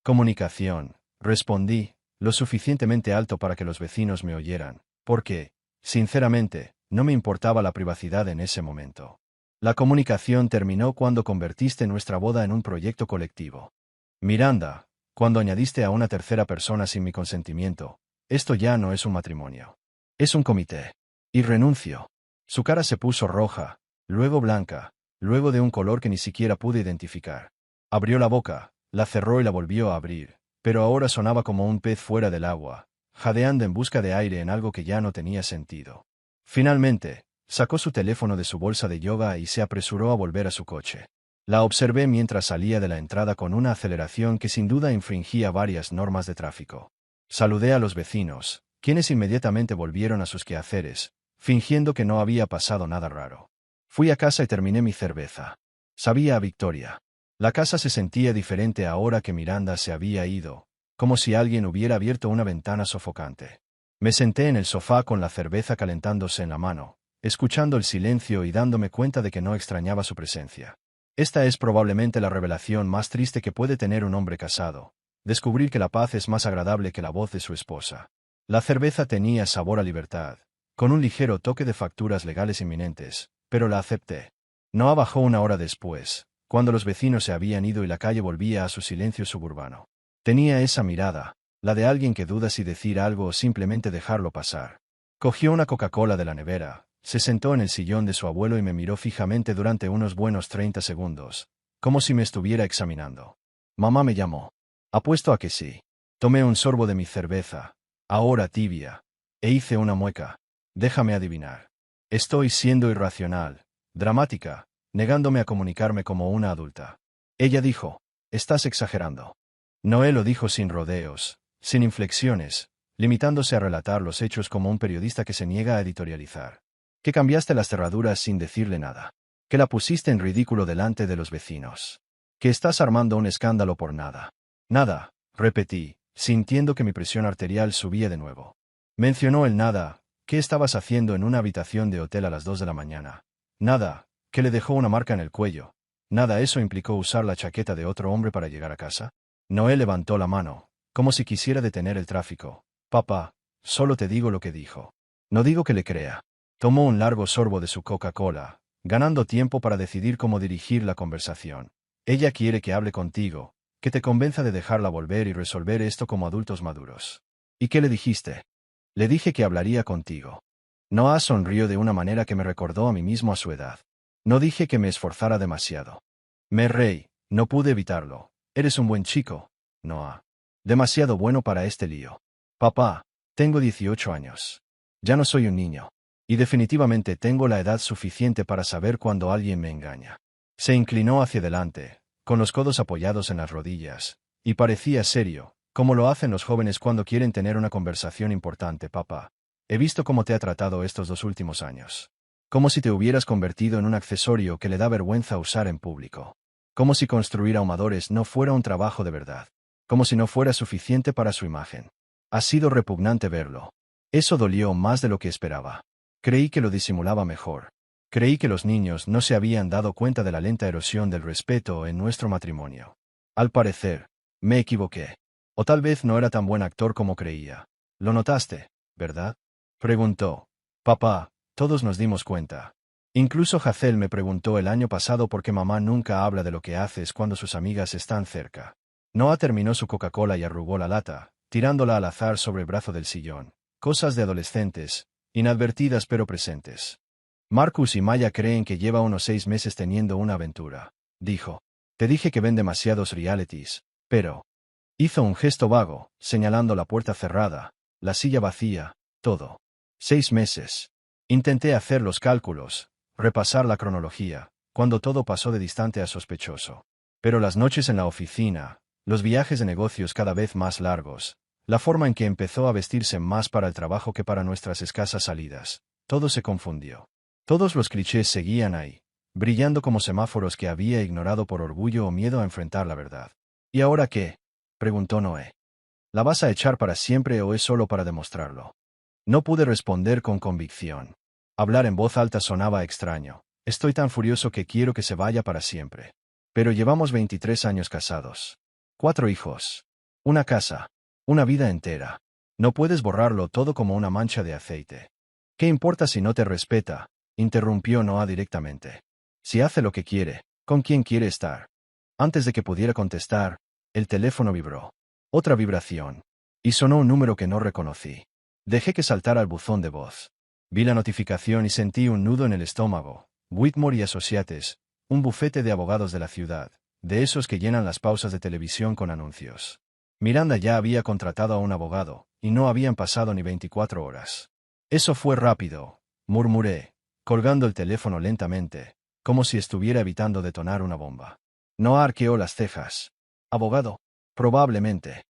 «Comunicación», respondí, lo suficientemente alto para que los vecinos me oyeran, porque, sinceramente, no me importaba la privacidad en ese momento. La comunicación terminó cuando convertiste nuestra boda en un proyecto colectivo. Miranda, cuando añadiste a una tercera persona sin mi consentimiento, esto ya no es un matrimonio. Es un comité. Y renuncio. Su cara se puso roja, luego blanca, luego de un color que ni siquiera pude identificar. Abrió la boca, la cerró y la volvió a abrir, pero ahora sonaba como un pez fuera del agua, jadeando en busca de aire en algo que ya no tenía sentido. Finalmente, sacó su teléfono de su bolsa de yoga y se apresuró a volver a su coche. La observé mientras salía de la entrada con una aceleración que sin duda infringía varias normas de tráfico. Saludé a los vecinos, quienes inmediatamente volvieron a sus quehaceres, fingiendo que no había pasado nada raro. Fui a casa y terminé mi cerveza. Sabía a victoria. La casa se sentía diferente ahora que Miranda se había ido, como si alguien hubiera abierto una ventana sofocante. Me senté en el sofá con la cerveza calentándose en la mano, escuchando el silencio y dándome cuenta de que no extrañaba su presencia. Esta es probablemente la revelación más triste que puede tener un hombre casado, descubrir que la paz es más agradable que la voz de su esposa. La cerveza tenía sabor a libertad, con un ligero toque de facturas legales inminentes, pero la acepté. No bajó una hora después, cuando los vecinos se habían ido y la calle volvía a su silencio suburbano. Tenía esa mirada, la de alguien que duda si decir algo o simplemente dejarlo pasar. Cogió una Coca-Cola de la nevera, se sentó en el sillón de su abuelo y me miró fijamente durante unos buenos 30 segundos, como si me estuviera examinando. Mamá me llamó. Apuesto a que sí. Tomé un sorbo de mi cerveza, ahora tibia, e hice una mueca. Déjame adivinar. Estoy siendo irracional, dramática, negándome a comunicarme como una adulta. Ella dijo, estás exagerando. Noé lo dijo sin rodeos, sin inflexiones, limitándose a relatar los hechos como un periodista que se niega a editorializar. Que cambiaste las cerraduras sin decirle nada. Que la pusiste en ridículo delante de los vecinos. Que estás armando un escándalo por nada. Nada, repetí, sintiendo que mi presión arterial subía de nuevo. Mencionó el nada. ¿Qué estabas haciendo en una habitación de hotel a las 2 de la mañana? Nada, que le dejó una marca en el cuello. Nada, ¿eso implicó usar la chaqueta de otro hombre para llegar a casa? Noé levantó la mano, como si quisiera detener el tráfico. Papá, solo te digo lo que dijo. No digo que le crea. Tomó un largo sorbo de su Coca-Cola, ganando tiempo para decidir cómo dirigir la conversación. Ella quiere que hable contigo, que te convenza de dejarla volver y resolver esto como adultos maduros. ¿Y qué le dijiste? Le dije que hablaría contigo. Noah sonrió de una manera que me recordó a mí mismo a su edad. No dije que me esforzara demasiado. Me reí, no pude evitarlo. Eres un buen chico, Noah. Demasiado bueno para este lío. Papá, tengo 18 años. Ya no soy un niño. Y definitivamente tengo la edad suficiente para saber cuando alguien me engaña. Se inclinó hacia adelante, con los codos apoyados en las rodillas, y parecía serio, como lo hacen los jóvenes cuando quieren tener una conversación importante. Papá, he visto cómo te ha tratado estos 2 últimos años. Como si te hubieras convertido en un accesorio que le da vergüenza usar en público. como si construir ahumadores no fuera un trabajo de verdad, como si no fuera suficiente para su imagen. Ha sido repugnante verlo. Eso dolió más de lo que esperaba. Creí que lo disimulaba mejor. Creí que los niños no se habían dado cuenta de la lenta erosión del respeto en nuestro matrimonio. Al parecer, me equivoqué. O tal vez no era tan buen actor como creía. Lo notaste, ¿verdad? Preguntó. Papá, todos nos dimos cuenta. Incluso Hazel me preguntó el año pasado por qué mamá nunca habla de lo que haces cuando sus amigas están cerca. Noah terminó su Coca-Cola y arrugó la lata, tirándola al azar sobre el brazo del sillón. Cosas de adolescentes, inadvertidas pero presentes. Marcus y Maya creen que lleva unos 6 meses teniendo una aventura, dijo. Te dije que ven demasiados realities, pero... Hizo un gesto vago, señalando la puerta cerrada, la silla vacía, todo. 6 meses. Intenté hacer los cálculos, repasar la cronología, cuando todo pasó de distante a sospechoso. Pero las noches en la oficina, los viajes de negocios cada vez más largos, la forma en que empezó a vestirse más para el trabajo que para nuestras escasas salidas, todo se confundió. Todos los clichés seguían ahí, brillando como semáforos que había ignorado por orgullo o miedo a enfrentar la verdad. ¿Y ahora qué? Preguntó Noé. ¿La vas a echar para siempre o es solo para demostrarlo? No pude responder con convicción. Hablar en voz alta sonaba extraño. Estoy tan furioso que quiero que se vaya para siempre. Pero llevamos 23 años casados. 4 hijos. Una casa. Una vida entera. No puedes borrarlo todo como una mancha de aceite. ¿Qué importa si no te respeta? Interrumpió Noah directamente. Si hace lo que quiere, ¿con quién quiere estar? Antes de que pudiera contestar, el teléfono vibró. Otra vibración. Y sonó un número que no reconocí. Dejé que saltara el buzón de voz. Vi la notificación y sentí un nudo en el estómago. Whitmore y Associates, un bufete de abogados de la ciudad, de esos que llenan las pausas de televisión con anuncios. Miranda ya había contratado a un abogado, y no habían pasado ni 24 horas. Eso fue rápido, murmuré, colgando el teléfono lentamente, como si estuviera evitando detonar una bomba. No arqueó las cejas. Abogado. Probablemente.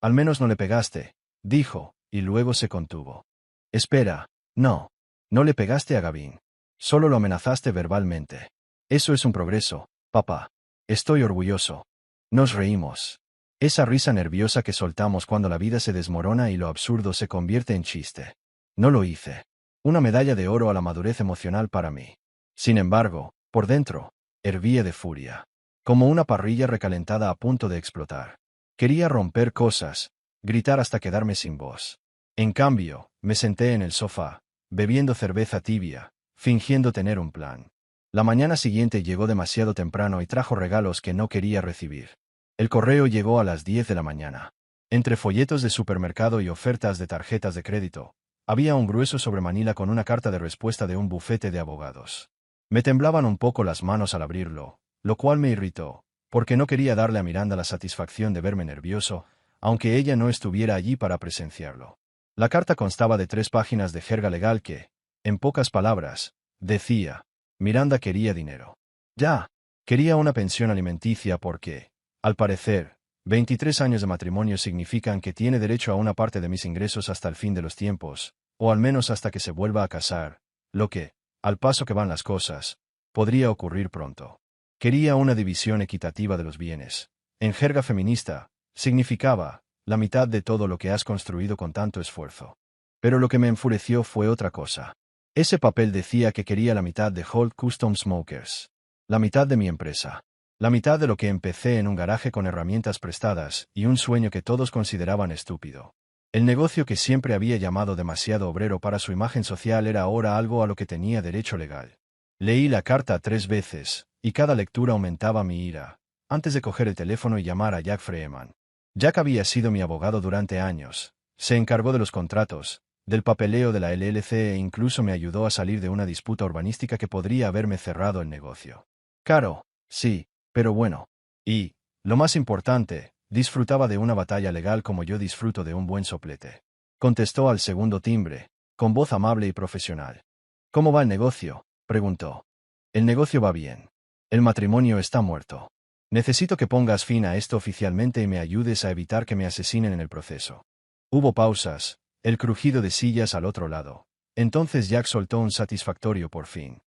Al menos no le pegaste, dijo, y luego se contuvo. Espera, no. No le pegaste a Gavin. Solo lo amenazaste verbalmente. Eso es un progreso, papá. Estoy orgulloso. Nos reímos. Esa risa nerviosa que soltamos cuando la vida se desmorona y lo absurdo se convierte en chiste. No lo hice. Una medalla de oro a la madurez emocional para mí. Sin embargo, por dentro, hervía de furia. Como una parrilla recalentada a punto de explotar. Quería romper cosas, gritar hasta quedarme sin voz. En cambio, me senté en el sofá, bebiendo cerveza tibia, fingiendo tener un plan. La mañana siguiente llegó demasiado temprano y trajo regalos que no quería recibir. El correo llegó a las 10 de la mañana. Entre folletos de supermercado y ofertas de tarjetas de crédito, había un grueso sobre Manila con una carta de respuesta de un bufete de abogados. Me temblaban un poco las manos al abrirlo, lo cual me irritó, porque no quería darle a Miranda la satisfacción de verme nervioso, aunque ella no estuviera allí para presenciarlo. La carta constaba de 3 páginas de jerga legal que, en pocas palabras, decía, Miranda quería dinero. Ya, quería una pensión alimenticia porque, al parecer, 23 años de matrimonio significan que tiene derecho a una parte de mis ingresos hasta el fin de los tiempos, o al menos hasta que se vuelva a casar, lo que, al paso que van las cosas, podría ocurrir pronto. Quería una división equitativa de los bienes. En jerga feminista, significaba, la mitad de todo lo que has construido con tanto esfuerzo. Pero lo que me enfureció fue otra cosa. Ese papel decía que quería la mitad de Holt Custom Smokers. La mitad de mi empresa. La mitad de lo que empecé en un garaje con herramientas prestadas y un sueño que todos consideraban estúpido. El negocio que siempre había llamado demasiado obrero para su imagen social era ahora algo a lo que tenía derecho legal. Leí la carta 3 veces, y cada lectura aumentaba mi ira, antes de coger el teléfono y llamar a Jack Freeman. Jack había sido mi abogado durante años, se encargó de los contratos, del papeleo de la LLC e incluso me ayudó a salir de una disputa urbanística que podría haberme cerrado el negocio. Caro, sí, pero bueno. Y, lo más importante, disfrutaba de una batalla legal como yo disfruto de un buen soplete. Contestó al segundo timbre, con voz amable y profesional. ¿Cómo va el negocio?, preguntó. El negocio va bien. El matrimonio está muerto. Necesito que pongas fin a esto oficialmente y me ayudes a evitar que me asesinen en el proceso. Hubo pausas, el crujido de sillas al otro lado. Entonces Jack soltó un satisfactorio por fin.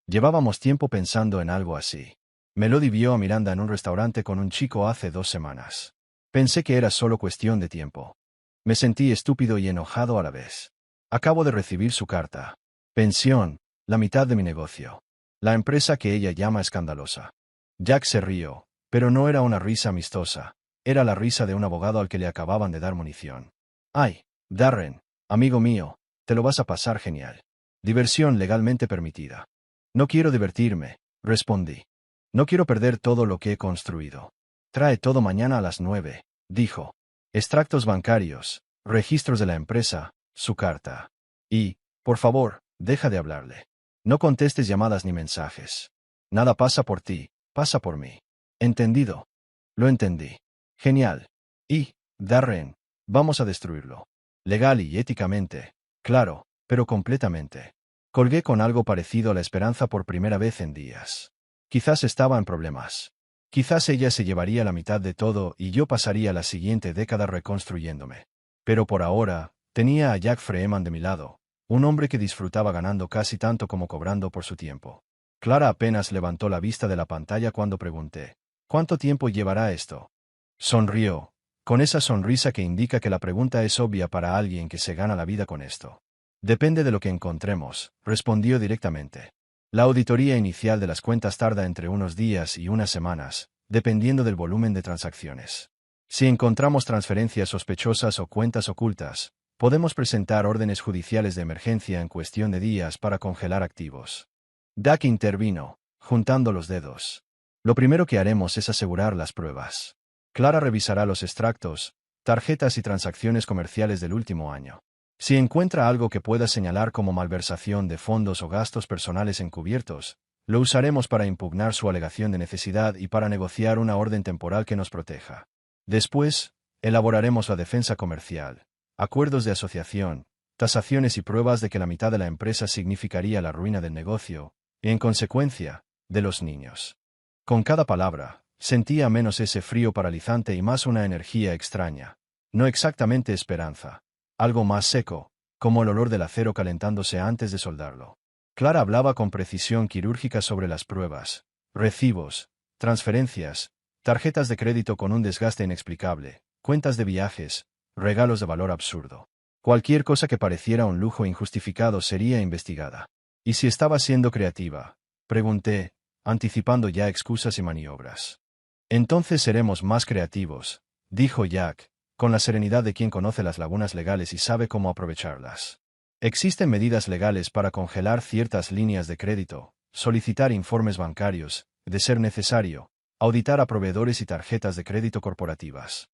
Llevábamos tiempo pensando en algo así. Melody vio a Miranda en un restaurante con un chico hace 2 semanas. Pensé que era solo cuestión de tiempo. Me sentí estúpido y enojado a la vez. Acabo de recibir su carta. Pensión, la mitad de mi negocio. La empresa que ella llama escandalosa. Jack se rió, pero no era una risa amistosa. Era la risa de un abogado al que le acababan de dar munición. Ay, Darren, amigo mío, te lo vas a pasar genial. Diversión legalmente permitida. No quiero divertirme, respondí. No quiero perder todo lo que he construido. Trae todo mañana a las 9, dijo. Extractos bancarios, registros de la empresa, su carta. Y, por favor, deja de hablarle. No contestes llamadas ni mensajes. Nada pasa por ti, pasa por mí. ¿Entendido? Lo entendí. Genial. Y, Darren, vamos a destruirlo. Legal y éticamente, claro, pero completamente. Colgué con algo parecido a la esperanza por primera vez en días. Quizás estaba en problemas. Quizás ella se llevaría la mitad de todo y yo pasaría la siguiente década reconstruyéndome. Pero por ahora, tenía a Jack Freeman de mi lado, un hombre que disfrutaba ganando casi tanto como cobrando por su tiempo. Clara apenas levantó la vista de la pantalla cuando pregunté, ¿cuánto tiempo llevará esto? Sonrió, con esa sonrisa que indica que la pregunta es obvia para alguien que se gana la vida con esto. Depende de lo que encontremos, respondió directamente. La auditoría inicial de las cuentas tarda entre unos días y unas semanas, dependiendo del volumen de transacciones. Si encontramos transferencias sospechosas o cuentas ocultas, podemos presentar órdenes judiciales de emergencia en cuestión de días para congelar activos. Jack intervino, juntando los dedos. Lo primero que haremos es asegurar las pruebas. Clara revisará los extractos, tarjetas y transacciones comerciales del último año. Si encuentra algo que pueda señalar como malversación de fondos o gastos personales encubiertos, lo usaremos para impugnar su alegación de necesidad y para negociar una orden temporal que nos proteja. Después, elaboraremos la defensa comercial, acuerdos de asociación, tasaciones y pruebas de que la mitad de la empresa significaría la ruina del negocio, y en consecuencia, de los niños. Con cada palabra, sentía menos ese frío paralizante y más una energía extraña. No exactamente esperanza. Algo más seco, como el olor del acero calentándose antes de soldarlo. Clara hablaba con precisión quirúrgica sobre las pruebas, recibos, transferencias, tarjetas de crédito con un desgaste inexplicable, cuentas de viajes, regalos de valor absurdo. Cualquier cosa que pareciera un lujo injustificado sería investigada. ¿Y si estaba siendo creativa? Pregunté, anticipando ya excusas y maniobras. Entonces seremos más creativos, dijo Jack, con la serenidad de quien conoce las lagunas legales y sabe cómo aprovecharlas. Existen medidas legales para congelar ciertas líneas de crédito, solicitar informes bancarios, de ser necesario, auditar a proveedores y tarjetas de crédito corporativas.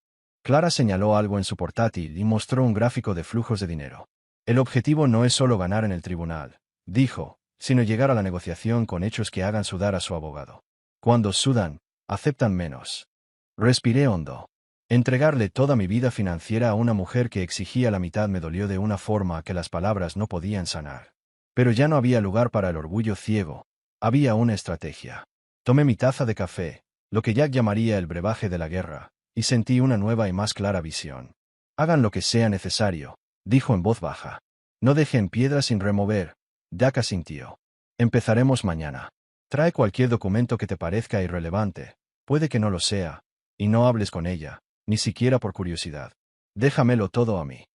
Clara señaló algo en su portátil y mostró un gráfico de flujos de dinero. El objetivo no es solo ganar en el tribunal, dijo, sino llegar a la negociación con hechos que hagan sudar a su abogado. Cuando sudan, aceptan menos. Respiré hondo. Entregarle toda mi vida financiera a una mujer que exigía la mitad me dolió de una forma que las palabras no podían sanar. Pero ya no había lugar para el orgullo ciego. Había una estrategia. Tomé mi taza de café, lo que Jack llamaría el brebaje de la guerra, y sentí una nueva y más clara visión. Hagan lo que sea necesario, dijo en voz baja. No dejen piedra sin remover. Jack asintió. Empezaremos mañana. Trae cualquier documento que te parezca irrelevante, puede que no lo sea, y no hables con ella, ni siquiera por curiosidad. Déjamelo todo a mí.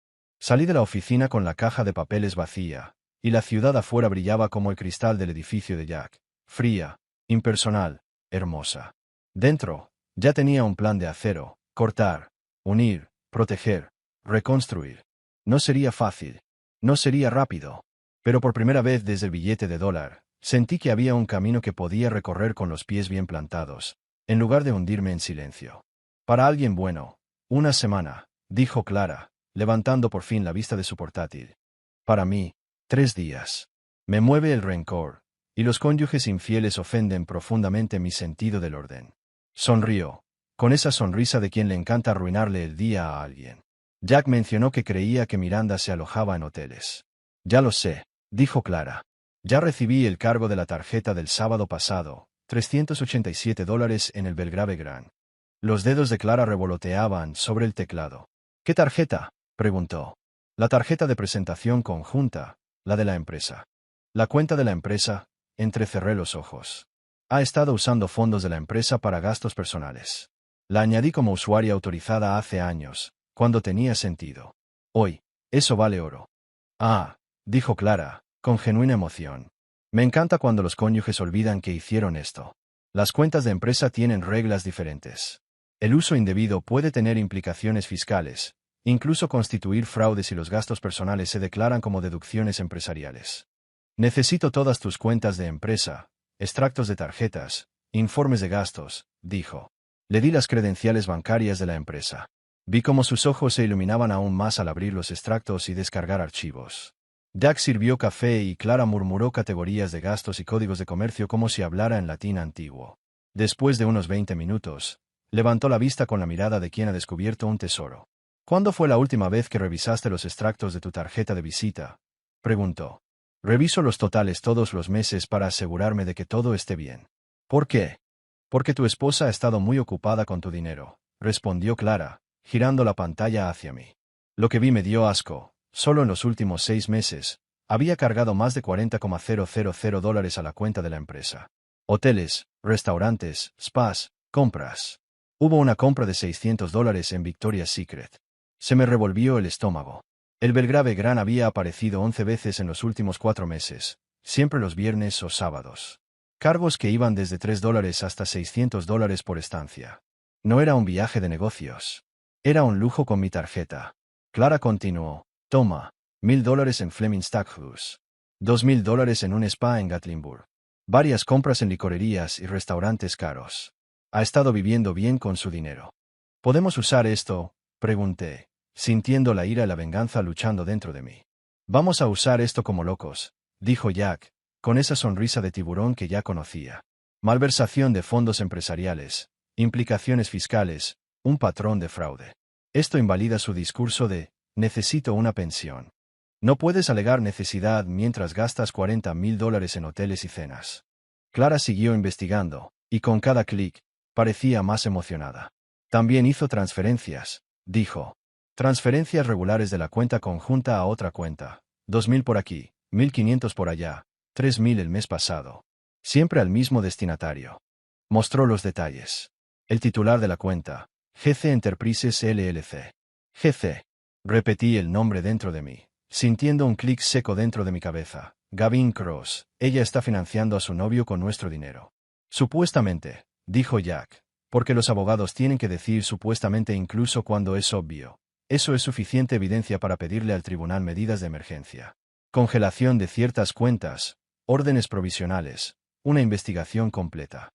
Salí de la oficina con la caja de papeles vacía, y la ciudad afuera brillaba como el cristal del edificio de Jack, fría, impersonal, hermosa. Dentro, ya tenía un plan de acero, cortar, unir, proteger, reconstruir. No sería fácil. No sería rápido. Pero por primera vez desde el billete de $1, sentí que había un camino que podía recorrer con los pies bien plantados, en lugar de hundirme en silencio. Para alguien bueno, una semana, dijo Clara, levantando por fin la vista de su portátil. Para mí, 3 días. Me mueve el rencor, y los cónyuges infieles ofenden profundamente mi sentido del orden. Sonrió, con esa sonrisa de quien le encanta arruinarle el día a alguien. Jack mencionó que creía que Miranda se alojaba en hoteles. Ya lo sé, dijo Clara. Ya recibí el cargo de la tarjeta del sábado pasado, $387 en el Belgrave Grand. Los dedos de Clara revoloteaban sobre el teclado. ¿Qué tarjeta?, preguntó. La tarjeta de presentación conjunta, la de la empresa. La cuenta de la empresa, entrecerré los ojos. Ha estado usando fondos de la empresa para gastos personales. La añadí como usuaria autorizada hace años, cuando tenía sentido. Hoy, eso vale oro. Ah, dijo Clara, con genuina emoción. Me encanta cuando los cónyuges olvidan que hicieron esto. Las cuentas de empresa tienen reglas diferentes. El uso indebido puede tener implicaciones fiscales, incluso constituir fraude si los gastos personales se declaran como deducciones empresariales. Necesito todas tus cuentas de empresa, extractos de tarjetas, informes de gastos, dijo. Le di las credenciales bancarias de la empresa. Vi cómo sus ojos se iluminaban aún más al abrir los extractos y descargar archivos. Jack sirvió café y Clara murmuró categorías de gastos y códigos de comercio como si hablara en latín antiguo. Después de unos 20 minutos, levantó la vista con la mirada de quien ha descubierto un tesoro. ¿Cuándo fue la última vez que revisaste los extractos de tu tarjeta de visita? Preguntó. Reviso los totales todos los meses para asegurarme de que todo esté bien. ¿Por qué? Porque tu esposa ha estado muy ocupada con tu dinero, respondió Clara, girando la pantalla hacia mí. Lo que vi me dio asco. Solo en los últimos 6 meses, había cargado más de $40,000 a la cuenta de la empresa. Hoteles, restaurantes, spas, compras. Hubo una compra de $600 en Victoria's Secret. Se me revolvió el estómago. El Belgrave Grand había aparecido 11 veces en los últimos 4 meses, siempre los viernes o sábados. Cargos que iban desde $3 hasta $600 por estancia. No era un viaje de negocios. Era un lujo con mi tarjeta. Clara continuó. Toma, $1,000 en Fleming Stackhouse. $2,000 en un spa en Gatlinburg. Varias compras en licorerías y restaurantes caros. Ha estado viviendo bien con su dinero. ¿Podemos usar esto? Pregunté, sintiendo la ira y la venganza luchando dentro de mí. Vamos a usar esto como locos, dijo Jack, con esa sonrisa de tiburón que ya conocía. Malversación de fondos empresariales, implicaciones fiscales, un patrón de fraude. Esto invalida su discurso de necesito una pensión. No puedes alegar necesidad mientras gastas $40,000 en hoteles y cenas. Clara siguió investigando, y con cada clic, parecía más emocionada. También hizo transferencias, dijo. Transferencias regulares de la cuenta conjunta a otra cuenta. 2,000 por aquí, 1,500 por allá, 3,000 el mes pasado. Siempre al mismo destinatario. Mostró los detalles. El titular de la cuenta, GC Enterprises LLC. GC. Repetí el nombre dentro de mí, sintiendo un clic seco dentro de mi cabeza. Gavin Cross. Ella está financiando a su novio con nuestro dinero. Supuestamente, dijo Jack, porque los abogados tienen que decir supuestamente incluso cuando es obvio. Eso es suficiente evidencia para pedirle al tribunal medidas de emergencia. Congelación de ciertas cuentas, órdenes provisionales, una investigación completa.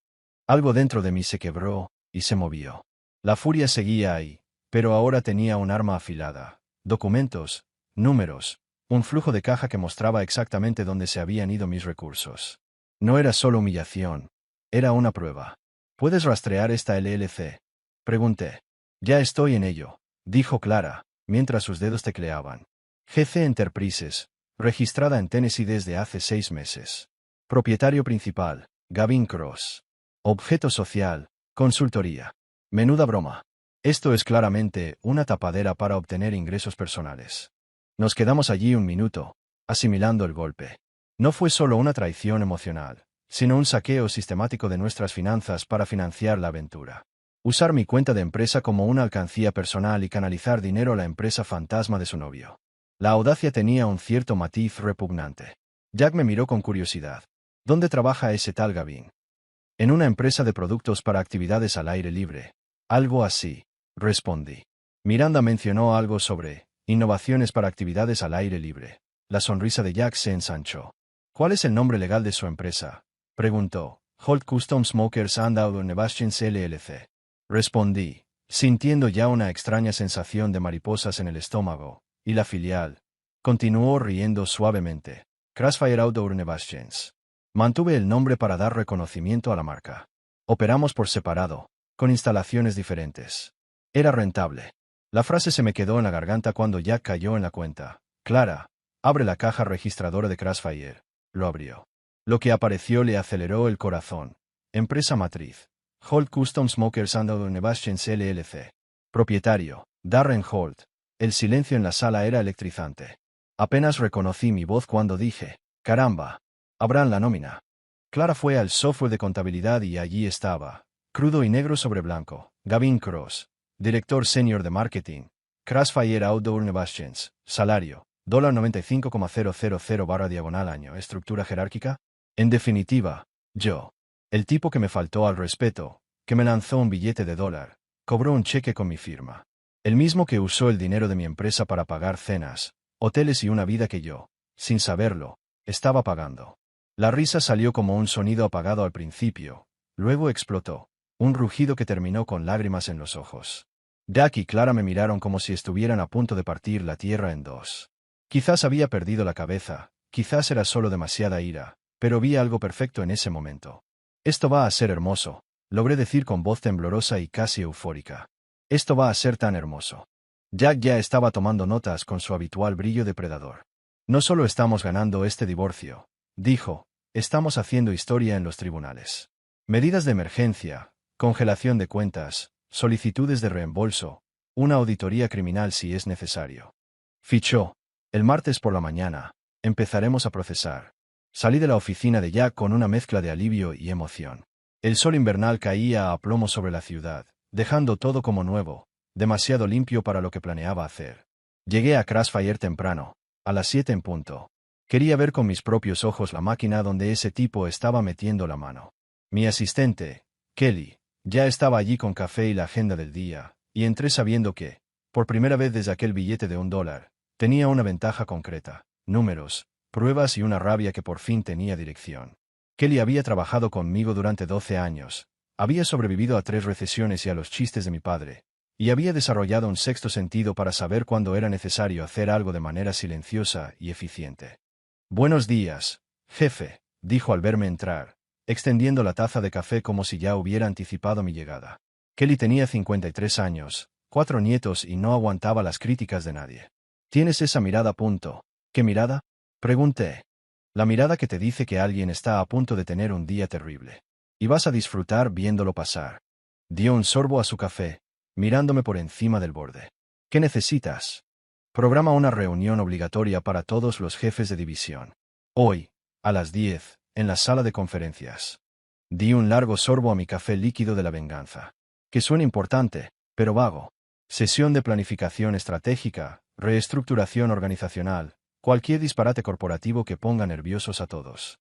Algo dentro de mí se quebró, y se movió. La furia seguía ahí, pero ahora tenía un arma afilada. Documentos, números, un flujo de caja que mostraba exactamente dónde se habían ido mis recursos. No era solo humillación, era una prueba. ¿Puedes rastrear esta LLC? Pregunté. Ya estoy en ello, dijo Clara, mientras sus dedos tecleaban. GC Enterprises, registrada en Tennessee desde hace 6 meses. Propietario principal, Gavin Cross. Objeto social, consultoría. Menuda broma. Esto es claramente una tapadera para obtener ingresos personales. Nos quedamos allí un minuto, asimilando el golpe. No fue solo una traición emocional, sino un saqueo sistemático de nuestras finanzas para financiar la aventura. Usar mi cuenta de empresa como una alcancía personal y canalizar dinero a la empresa fantasma de su novio. La audacia tenía un cierto matiz repugnante. Jack me miró con curiosidad. ¿Dónde trabaja ese tal Gavin? En una empresa de productos para actividades al aire libre. Algo así, respondí. Miranda mencionó algo sobre innovaciones para actividades al aire libre. La sonrisa de Jack se ensanchó. ¿Cuál es el nombre legal de su empresa? Preguntó. Holt Custom Smokers and Innovations LLC. Respondí, sintiendo ya una extraña sensación de mariposas en el estómago, y la filial. Continuó riendo suavemente. Crossfire Outdoor Innovations. Mantuve el nombre para dar reconocimiento a la marca. Operamos por separado, con instalaciones diferentes. Era rentable. La frase se me quedó en la garganta cuando Jack cayó en la cuenta. Clara, abre la caja registradora de Crossfire. Lo abrió. Lo que apareció le aceleró el corazón. Empresa matriz. Holt Custom Smokers and Innovations LLC. Propietario, Darren Holt. El silencio en la sala era electrizante. Apenas reconocí mi voz cuando dije, caramba, abran la nómina. Clara fue al software de contabilidad y allí estaba, crudo y negro sobre blanco, Gavin Cross, director senior de marketing, Crossfire Outdoor Innovations, salario, $95,000 barra diagonal año, estructura jerárquica. En definitiva, yo. El tipo que me faltó al respeto, que me lanzó un billete de $, cobró un cheque con mi firma. El mismo que usó el dinero de mi empresa para pagar cenas, hoteles y una vida que yo, sin saberlo, estaba pagando. La risa salió como un sonido apagado al principio, luego explotó, un rugido que terminó con lágrimas en los ojos. Jack y Clara me miraron como si estuvieran a punto de partir la tierra en dos. Quizás había perdido la cabeza, quizás era solo demasiada ira, pero vi algo perfecto en ese momento. Esto va a ser hermoso, logré decir con voz temblorosa y casi eufórica. Esto va a ser tan hermoso. Jack ya estaba tomando notas con su habitual brillo depredador. No solo estamos ganando este divorcio, dijo, estamos haciendo historia en los tribunales. Medidas de emergencia, congelación de cuentas, solicitudes de reembolso, una auditoría criminal si es necesario. Fichó. El martes por la mañana, empezaremos a procesar. Salí de la oficina de Jack con una mezcla de alivio y emoción. El sol invernal caía a plomo sobre la ciudad, dejando todo como nuevo, demasiado limpio para lo que planeaba hacer. Llegué a Crossfire temprano, a las 7 en punto. Quería ver con mis propios ojos la máquina donde ese tipo estaba metiendo la mano. Mi asistente, Kelly, ya estaba allí con café y la agenda del día, y entré sabiendo que, por primera vez desde aquel billete de $1, tenía una ventaja concreta, números, pruebas y una rabia que por fin tenía dirección. Kelly había trabajado conmigo durante 12 años, había sobrevivido a 3 recesiones y a los chistes de mi padre, y había desarrollado un sexto sentido para saber cuándo era necesario hacer algo de manera silenciosa y eficiente. Buenos días, jefe, dijo al verme entrar, extendiendo la taza de café como si ya hubiera anticipado mi llegada. Kelly tenía 53 años, 4 nietos y no aguantaba las críticas de nadie. ¿Tienes esa mirada? ¿Qué mirada? Pregunté. La mirada que te dice que alguien está a punto de tener un día terrible. Y vas a disfrutar viéndolo pasar. Dio un sorbo a su café, mirándome por encima del borde. ¿Qué necesitas? Programa una reunión obligatoria para todos los jefes de división. Hoy, a las 10, en la sala de conferencias. Di un largo sorbo a mi café líquido de la venganza. Que suena importante, pero vago. Sesión de planificación estratégica, reestructuración organizacional, cualquier disparate corporativo que ponga nerviosos a todos.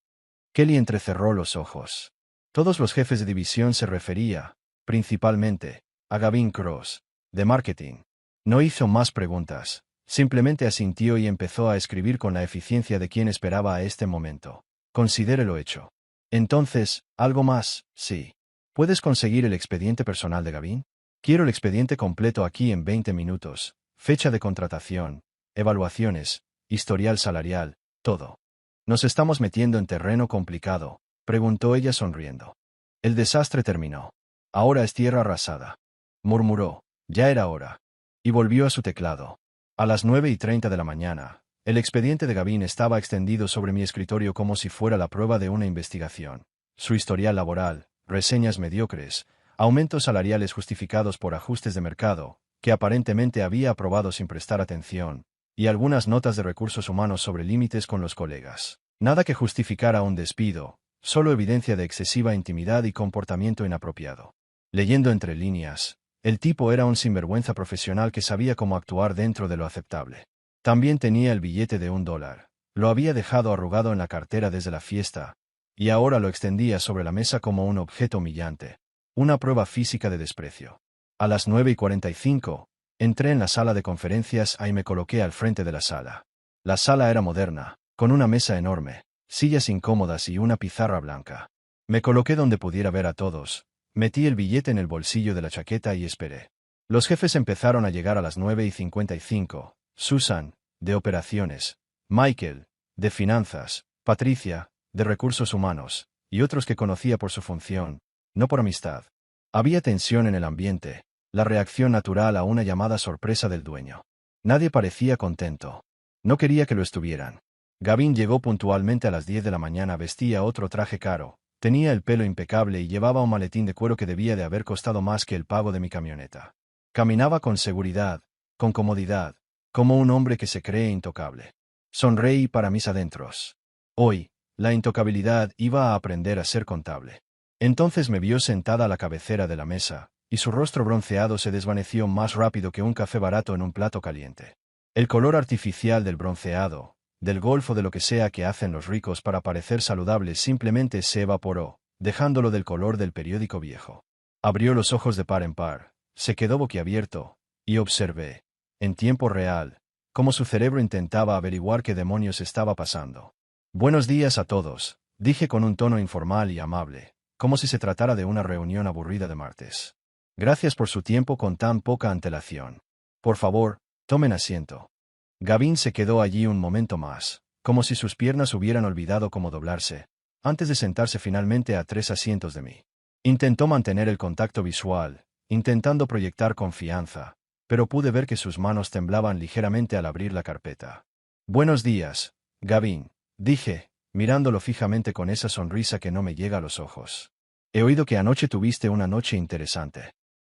Kelly entrecerró los ojos. Todos los jefes de división se refería, principalmente, a Gavin Cross, de marketing. No hizo más preguntas, simplemente asintió y empezó a escribir con la eficiencia de quien esperaba a este momento. Considérelo hecho. Entonces, algo más, sí. ¿Puedes conseguir el expediente personal de Gavin? Quiero el expediente completo aquí en 20 minutos, fecha de contratación, evaluaciones, historial salarial, todo. ¿Nos estamos metiendo en terreno complicado?, preguntó ella sonriendo. El desastre terminó. Ahora es tierra arrasada. Murmuró, ya era hora. Y volvió a su teclado. A las 9:30 de la mañana, el expediente de Gavin estaba extendido sobre mi escritorio como si fuera la prueba de una investigación. Su historial laboral, reseñas mediocres, aumentos salariales justificados por ajustes de mercado, que aparentemente había aprobado sin prestar atención, y algunas notas de recursos humanos sobre límites con los colegas. Nada que justificara un despido, solo evidencia de excesiva intimidad y comportamiento inapropiado. Leyendo entre líneas, el tipo era un sinvergüenza profesional que sabía cómo actuar dentro de lo aceptable. También tenía el billete de $1. Lo había dejado arrugado en la cartera desde la fiesta, y ahora lo extendía sobre la mesa como un objeto humillante, una prueba física de desprecio. A las 9:45, entré en la sala de conferencias y me coloqué al frente de la sala. La sala era moderna, con una mesa enorme, sillas incómodas y una pizarra blanca. Me coloqué donde pudiera ver a todos, metí el billete en el bolsillo de la chaqueta y esperé. Los jefes empezaron a llegar a las 9:55, Susan, de operaciones, Michael, de finanzas, Patricia, de recursos humanos, y otros que conocía por su función, no por amistad. Había tensión en el ambiente, la reacción natural a una llamada sorpresa del dueño. Nadie parecía contento. No quería que lo estuvieran. Gavin llegó puntualmente a las 10 de la mañana, vestía otro traje caro, tenía el pelo impecable y llevaba un maletín de cuero que debía de haber costado más que el pago de mi camioneta. Caminaba con seguridad, con comodidad, como un hombre que se cree intocable. Sonreí para mis adentros. Hoy, La intocabilidad iba a aprender a ser contable. Entonces me vio sentada a la cabecera de la mesa, y su rostro bronceado se desvaneció más rápido que un café barato en un plato caliente. El color artificial del bronceado, del golf o de lo que sea que hacen los ricos para parecer saludables simplemente se evaporó, dejándolo del color del periódico viejo. Abrió los ojos de par en par, se quedó boquiabierto, y observé, en tiempo real, cómo su cerebro intentaba averiguar qué demonios estaba pasando. Buenos días a todos, dije con un tono informal y amable, como si se tratara de una reunión aburrida de martes. Gracias por su tiempo con tan poca antelación. Por favor, tomen asiento. Gavin se quedó allí un momento más, como si sus piernas hubieran olvidado cómo doblarse, antes de sentarse finalmente a 3 asientos de mí. Intentó mantener el contacto visual, intentando proyectar confianza, pero pude ver que sus manos temblaban ligeramente al abrir la carpeta. Buenos días, Gavin, dije, mirándolo fijamente con esa sonrisa que no me llega a los ojos. He oído que anoche tuviste una noche interesante.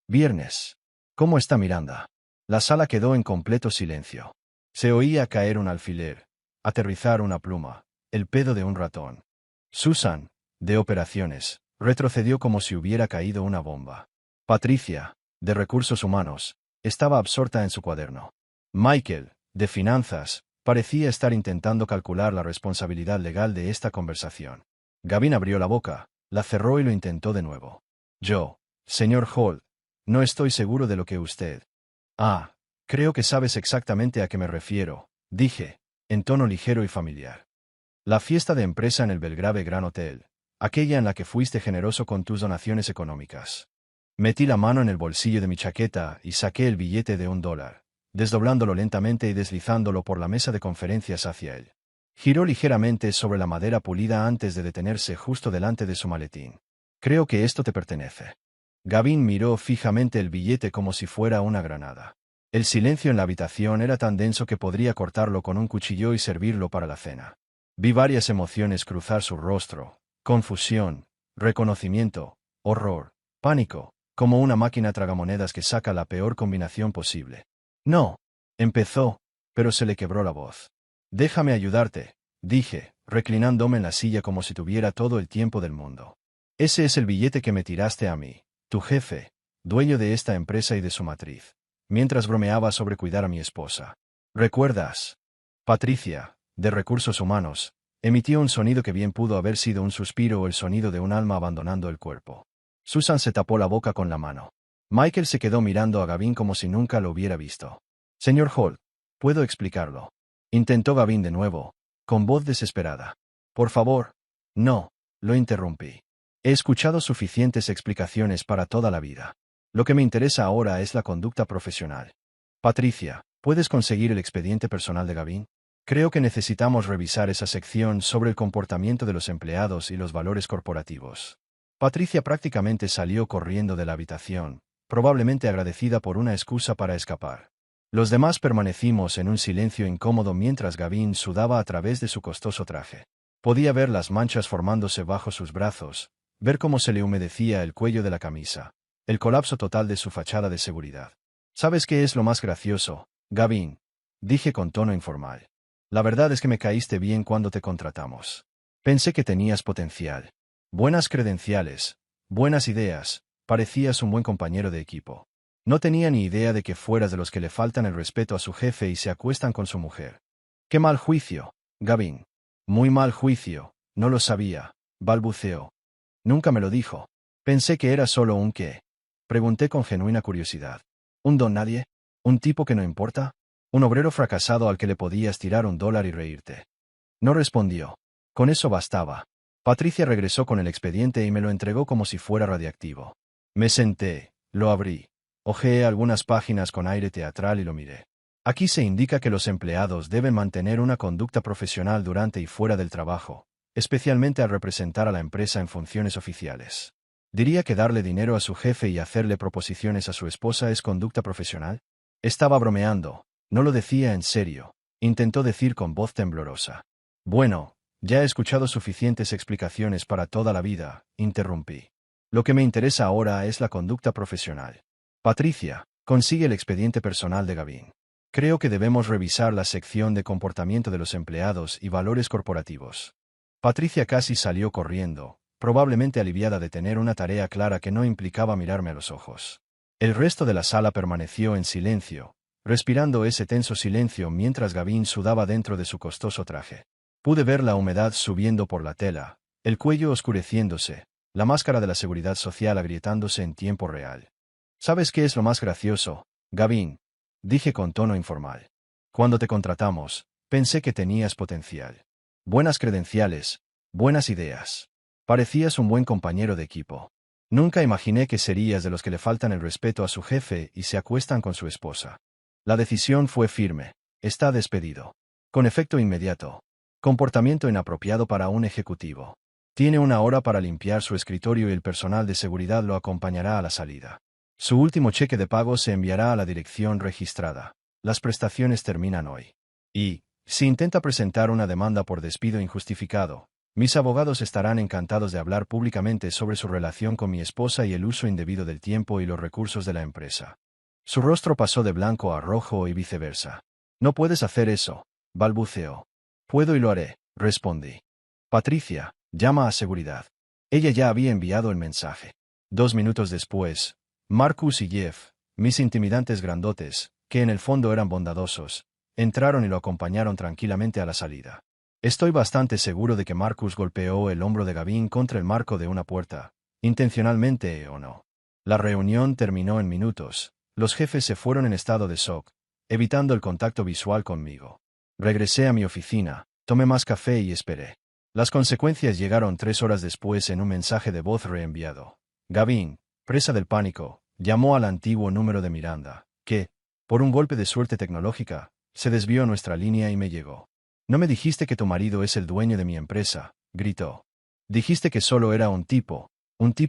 Viernes. ¿Cómo está Miranda? La sala quedó en completo silencio. Se oía caer un alfiler, aterrizar una pluma, el pedo de un ratón. Susan, de operaciones, retrocedió como si hubiera caído una bomba. Patricia, de recursos humanos, estaba absorta en su cuaderno. Michael, de finanzas, parecía estar intentando calcular la responsabilidad legal de esta conversación. Gavin abrió la boca, la cerró y lo intentó de nuevo. Yo, señor Holt, no estoy seguro de lo que usted. Ah, creo que sabes exactamente a qué me refiero, dije, en tono ligero y familiar. La fiesta de empresa en el Belgrave Grand Hotel, aquella en la que fuiste generoso con tus donaciones económicas. Metí la mano en el bolsillo de mi chaqueta y saqué el billete de $1, desdoblándolo lentamente y deslizándolo por la mesa de conferencias hacia él. Giró ligeramente sobre la madera pulida antes de detenerse justo delante de su maletín. Creo que esto te pertenece. Gavin miró fijamente el billete como si fuera una granada. El silencio en la habitación era tan denso que podría cortarlo con un cuchillo y servirlo para la cena. Vi varias emociones cruzar su rostro: confusión, reconocimiento, horror, pánico, como una máquina tragamonedas que saca la peor combinación posible. No, empezó, pero se le quebró la voz. Déjame ayudarte, dije, reclinándome en la silla como si tuviera todo el tiempo del mundo. Ese es el billete que me tiraste a mí, tu jefe, dueño de esta empresa y de su matriz, mientras bromeaba sobre cuidar a mi esposa. ¿Recuerdas? Patricia, de recursos humanos, emitió un sonido que bien pudo haber sido un suspiro o el sonido de un alma abandonando el cuerpo. Susan se tapó la boca con la mano. Michael se quedó mirando a Gavin como si nunca lo hubiera visto. Señor Holt, ¿puedo explicarlo? Intentó Gavin de nuevo, con voz desesperada. Por favor. No, lo interrumpí. He escuchado suficientes explicaciones para toda la vida. Lo que me interesa ahora es la conducta profesional. Patricia, ¿puedes conseguir el expediente personal de Gavin? Creo que necesitamos revisar esa sección sobre el comportamiento de los empleados y los valores corporativos. Patricia prácticamente salió corriendo de la habitación, probablemente agradecida por una excusa para escapar. Los demás permanecimos en un silencio incómodo mientras Gavin sudaba a través de su costoso traje. Podía ver las manchas formándose bajo sus brazos, ver cómo se le humedecía el cuello de la camisa, el colapso total de su fachada de seguridad. ¿Sabes qué es lo más gracioso, Gavin? Dije con tono informal. La verdad es que me caíste bien cuando te contratamos. Pensé que tenías potencial. Buenas credenciales, buenas ideas, parecías un buen compañero de equipo. No tenía ni idea de que fueras de los que le faltan el respeto a su jefe y se acuestan con su mujer. ¡Qué mal juicio, Gavin! Muy mal juicio, no lo sabía, balbuceó. Nunca me lo dijo. Pensé que era solo un qué. Pregunté con genuina curiosidad. ¿Un don nadie? ¿Un tipo que no importa? ¿Un obrero fracasado al que le podías tirar $1 y reírte? No respondió. Con eso bastaba. Patricia regresó con el expediente y me lo entregó como si fuera radiactivo. Me senté, lo abrí. Hojeé algunas páginas con aire teatral y lo miré. Aquí se indica que los empleados deben mantener una conducta profesional durante y fuera del trabajo, especialmente al representar a la empresa en funciones oficiales. ¿Diría que darle dinero a su jefe y hacerle proposiciones a su esposa es conducta profesional? Estaba bromeando, no lo decía en serio, intentó decir con voz temblorosa. Bueno, ya he escuchado suficientes explicaciones para toda la vida, interrumpí. Lo que me interesa ahora es la conducta profesional. Patricia, consigue el expediente personal de Gavin. Creo que debemos revisar la sección de comportamiento de los empleados y valores corporativos. Patricia casi salió corriendo, probablemente aliviada de tener una tarea clara que no implicaba mirarme a los ojos. El resto de la sala permaneció en silencio, respirando ese tenso silencio mientras Gavin sudaba dentro de su costoso traje. Pude ver la humedad subiendo por la tela, el cuello oscureciéndose, la máscara de la seguridad social agrietándose en tiempo real. ¿Sabes qué es lo más gracioso, Gavin?, dije con tono informal. Cuando te contratamos, pensé que tenías potencial. Buenas credenciales, buenas ideas. Parecías un buen compañero de equipo. Nunca imaginé que serías de los que le faltan el respeto a su jefe y se acuestan con su esposa. La decisión fue firme. Está despedido. Con efecto inmediato. Comportamiento inapropiado para un ejecutivo. Tiene 1 hora para limpiar su escritorio y el personal de seguridad lo acompañará a la salida. Su último cheque de pago se enviará a la dirección registrada. Las prestaciones terminan hoy. Y, si intenta presentar una demanda por despido injustificado, mis abogados estarán encantados de hablar públicamente sobre su relación con mi esposa y el uso indebido del tiempo y los recursos de la empresa. Su rostro pasó de blanco a rojo y viceversa. No puedes hacer eso, balbuceó. Puedo y lo haré, respondí. Patricia, llama a seguridad. Ella ya había enviado el mensaje. 2 minutos después, Marcus y Jeff, mis intimidantes grandotes, que en el fondo eran bondadosos, entraron y lo acompañaron tranquilamente a la salida. Estoy bastante seguro de que Marcus golpeó el hombro de Gavin contra el marco de una puerta, intencionalmente o no. La reunión terminó en minutos. Los jefes se fueron en estado de shock, evitando el contacto visual conmigo. Regresé a mi oficina, tomé más café y esperé. Las consecuencias llegaron 3 horas después en un mensaje de voz reenviado. Gavin, presa del pánico, llamó al antiguo número de Miranda, que, por un golpe de suerte tecnológica, se desvió a nuestra línea y me llegó. No me dijiste que tu marido es el dueño de mi empresa, gritó. Dijiste que solo era un tipo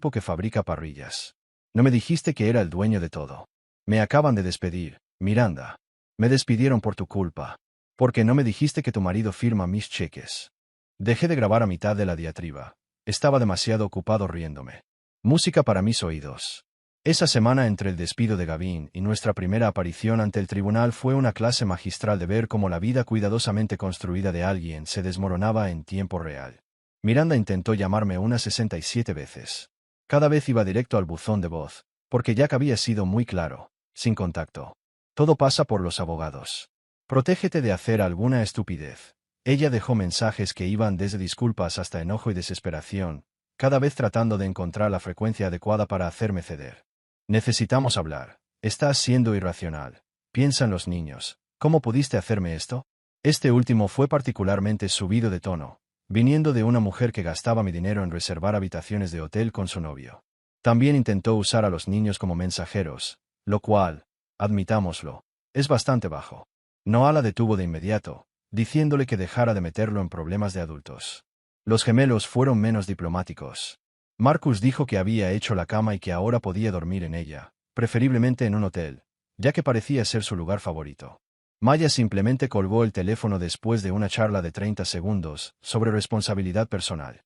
que fabrica parrillas. No me dijiste que era el dueño de todo. Me acaban de despedir, Miranda. Me despidieron por tu culpa. Porque no me dijiste que tu marido firma mis cheques. Dejé de grabar a mitad de la diatriba. Estaba demasiado ocupado riéndome. Música para mis oídos. Esa semana entre el despido de Gavin y nuestra primera aparición ante el tribunal fue una clase magistral de ver cómo la vida cuidadosamente construida de alguien se desmoronaba en tiempo real. Miranda intentó llamarme unas 67 veces. Cada vez iba directo al buzón de voz, porque Jack había sido muy claro, sin contacto. Todo pasa por los abogados. Protégete de hacer alguna estupidez. Ella dejó mensajes que iban desde disculpas hasta enojo y desesperación, cada vez tratando de encontrar la frecuencia adecuada para hacerme ceder. Necesitamos hablar. Estás siendo irracional. Piensa en los niños. ¿Cómo pudiste hacerme esto? Este último fue particularmente subido de tono, viniendo de una mujer que gastaba mi dinero en reservar habitaciones de hotel con su novio. También intentó usar a los niños como mensajeros, lo cual, admitámoslo, es bastante bajo. Noah la detuvo de inmediato, diciéndole que dejara de meterlo en problemas de adultos. Los gemelos fueron menos diplomáticos. Marcus dijo que había hecho la cama y que ahora podía dormir en ella, preferiblemente en un hotel, ya que parecía ser su lugar favorito. Maya simplemente colgó el teléfono después de una charla de 30 segundos sobre responsabilidad personal.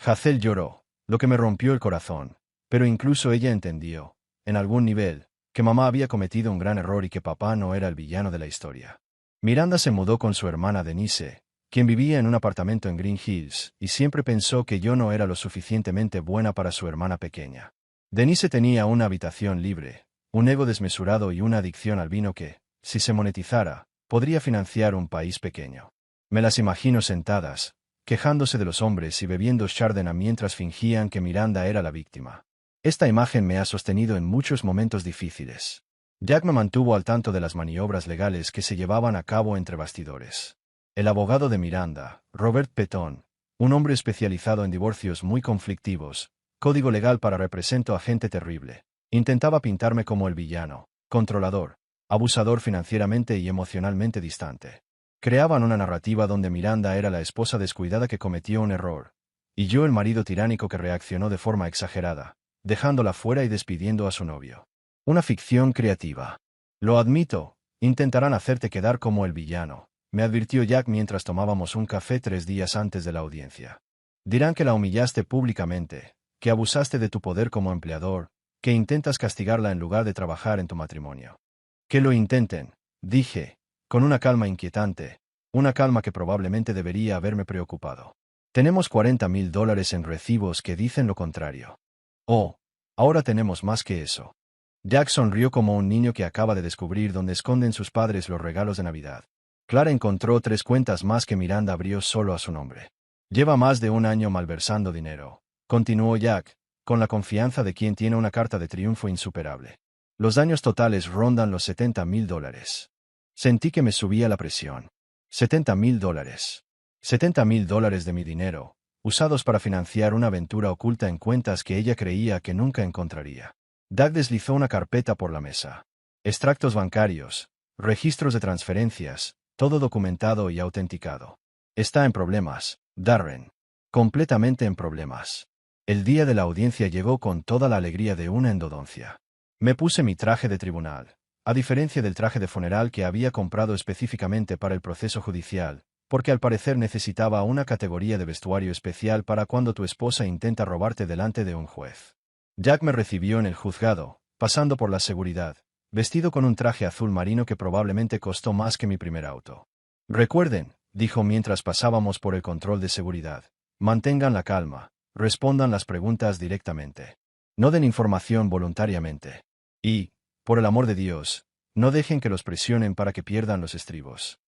Hazel lloró, lo que me rompió el corazón, pero incluso ella entendió, en algún nivel, que mamá había cometido un gran error y que papá no era el villano de la historia. Miranda se mudó con su hermana Denise, quien vivía en un apartamento en Green Hills, y siempre pensó que yo no era lo suficientemente buena para su hermana pequeña. Denise tenía una habitación libre, un ego desmesurado y una adicción al vino que, si se monetizara, podría financiar un país pequeño. Me las imagino sentadas, quejándose de los hombres y bebiendo Chardonnay mientras fingían que Miranda era la víctima. Esta imagen me ha sostenido en muchos momentos difíciles. Jack me mantuvo al tanto de las maniobras legales que se llevaban a cabo entre bastidores. El abogado de Miranda, Robert Petón, un hombre especializado en divorcios muy conflictivos, código legal para represento a gente terrible, intentaba pintarme como el villano, controlador, abusador financieramente y emocionalmente distante. Creaban una narrativa donde Miranda era la esposa descuidada que cometió un error, y yo el marido tiránico que reaccionó de forma exagerada, dejándola fuera y despidiendo a su novio. Una ficción creativa. Lo admito, intentarán hacerte quedar como el villano, me advirtió Jack mientras tomábamos un café 3 días antes de la audiencia. Dirán que la humillaste públicamente, que abusaste de tu poder como empleador, que intentas castigarla en lugar de trabajar en tu matrimonio. Que lo intenten, dije, con una calma inquietante, una calma que probablemente debería haberme preocupado. Tenemos $40,000 en recibos que dicen lo contrario. Oh, ahora tenemos más que eso. Jack sonrió como un niño que acaba de descubrir dónde esconden sus padres los regalos de Navidad. Clara encontró 3 cuentas más que Miranda abrió solo a su nombre. Lleva más de un año malversando dinero, continuó Jack, con la confianza de quien tiene una carta de triunfo insuperable. Los daños totales rondan los $70,000. Sentí que me subía la presión. $70,000. $70,000 de mi dinero, usados para financiar una aventura oculta en cuentas que ella creía que nunca encontraría. Doug deslizó una carpeta por la mesa. Extractos bancarios, registros de transferencias, todo documentado y autenticado. Está en problemas, Darren. Completamente en problemas. El día de la audiencia llegó con toda la alegría de una endodoncia. Me puse mi traje de tribunal, a diferencia del traje de funeral que había comprado específicamente para el proceso judicial, porque al parecer necesitaba una categoría de vestuario especial para cuando tu esposa intenta robarte delante de un juez. Jack me recibió en el juzgado, pasando por la seguridad, vestido con un traje azul marino que probablemente costó más que mi primer auto. Recuerden, dijo mientras pasábamos por el control de seguridad, mantengan la calma, respondan las preguntas directamente. No den información voluntariamente. Y, por el amor de Dios, no dejen que los presionen para que pierdan los estribos.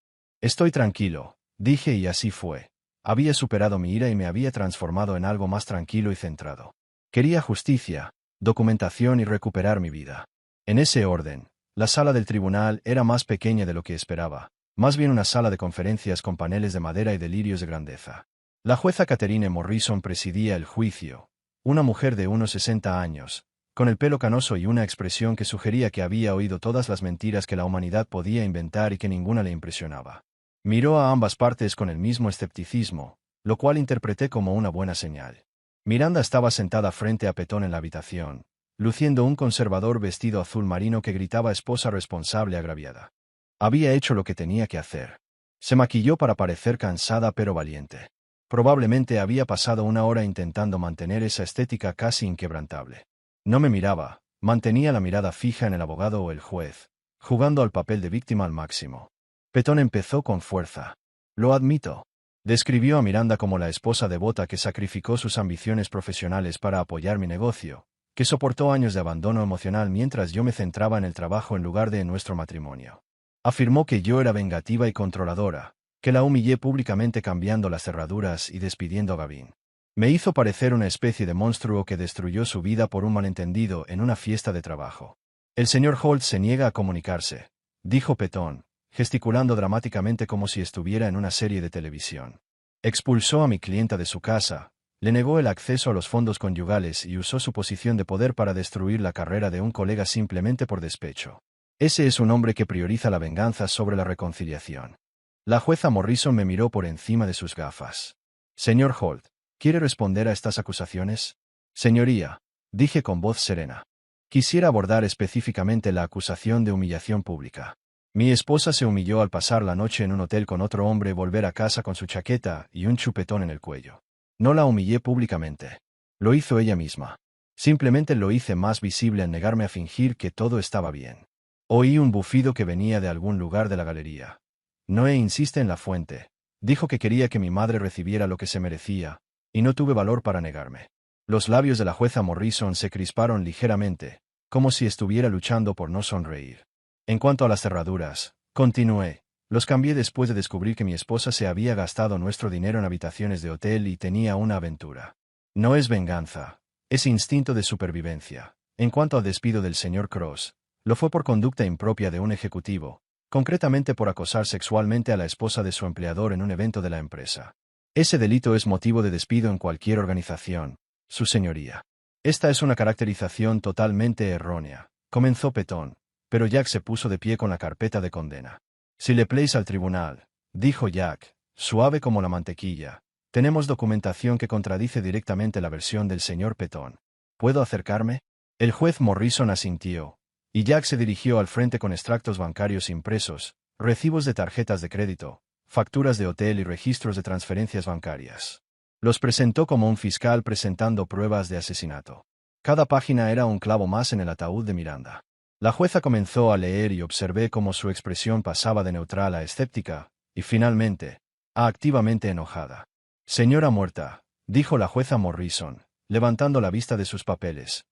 Estoy tranquilo, dije y así fue. Había superado mi ira y me había transformado en algo más tranquilo y centrado. Quería justicia, documentación y recuperar mi vida. En ese orden, la sala del tribunal era más pequeña de lo que esperaba, más bien una sala de conferencias con paneles de madera y delirios de grandeza. La jueza Catherine Morrison presidía el juicio, una mujer de unos 60 años, con el pelo canoso y una expresión que sugería que había oído todas las mentiras que la humanidad podía inventar y que ninguna le impresionaba. Miró a ambas partes con el mismo escepticismo, lo cual interpreté como una buena señal. Miranda estaba sentada frente a Petón en la habitación, luciendo un conservador vestido azul marino que gritaba esposa responsable agraviada. Había hecho lo que tenía que hacer. Se maquilló para parecer cansada pero valiente. Probablemente había pasado una hora intentando mantener esa estética casi inquebrantable. No me miraba, mantenía la mirada fija en el abogado o el juez, jugando al papel de víctima al máximo. Petón empezó con fuerza. Lo admito. Describió a Miranda como la esposa devota que sacrificó sus ambiciones profesionales para apoyar mi negocio, que soportó años de abandono emocional mientras yo me centraba en el trabajo en lugar de en nuestro matrimonio. Afirmó que yo era vengativa y controladora, que la humillé públicamente cambiando las cerraduras y despidiendo a Gavin. Me hizo parecer una especie de monstruo que destruyó su vida por un malentendido en una fiesta de trabajo. El señor Holt se niega a comunicarse, dijo Petón, gesticulando dramáticamente como si estuviera en una serie de televisión. Expulsó a mi clienta de su casa, le negó el acceso a los fondos conyugales y usó su posición de poder para destruir la carrera de un colega simplemente por despecho. Ese es un hombre que prioriza la venganza sobre la reconciliación. La jueza Morrison me miró por encima de sus gafas. Señor Holt, ¿quiere responder a estas acusaciones? Señoría, dije con voz serena. Quisiera abordar específicamente la acusación de humillación pública. Mi esposa se humilló al pasar la noche en un hotel con otro hombre y volver a casa con su chaqueta y un chupetón en el cuello. No la humillé públicamente. Lo hizo ella misma. Simplemente lo hice más visible al negarme a fingir que todo estaba bien. Oí un bufido que venía de algún lugar de la galería. Noé insiste en la fuente. Dijo que quería que mi madre recibiera lo que se merecía, y no tuve valor para negarme. Los labios de la jueza Morrison se crisparon ligeramente, como si estuviera luchando por no sonreír. En cuanto a las cerraduras, continué, los cambié después de descubrir que mi esposa se había gastado nuestro dinero en habitaciones de hotel y tenía una aventura. No es venganza, es instinto de supervivencia. En cuanto al despido del señor Cross, lo fue por conducta impropia de un ejecutivo, concretamente por acosar sexualmente a la esposa de su empleador en un evento de la empresa. Ese delito es motivo de despido en cualquier organización, su señoría. Esta es una caracterización totalmente errónea, comenzó Petón, pero Jack se puso de pie con la carpeta de condena. Si le pleis al tribunal, dijo Jack, suave como la mantequilla, tenemos documentación que contradice directamente la versión del señor Petón. ¿Puedo acercarme? El juez Morrison asintió, y Jack se dirigió al frente con extractos bancarios impresos, recibos de tarjetas de crédito, facturas de hotel y registros de transferencias bancarias. Los presentó como un fiscal presentando pruebas de asesinato. Cada página era un clavo más en el ataúd de Miranda. La jueza comenzó a leer y observé cómo su expresión pasaba de neutral a escéptica, y finalmente, a activamente enojada. Señora muerta, dijo la jueza Morrison, levantando la vista de sus papeles.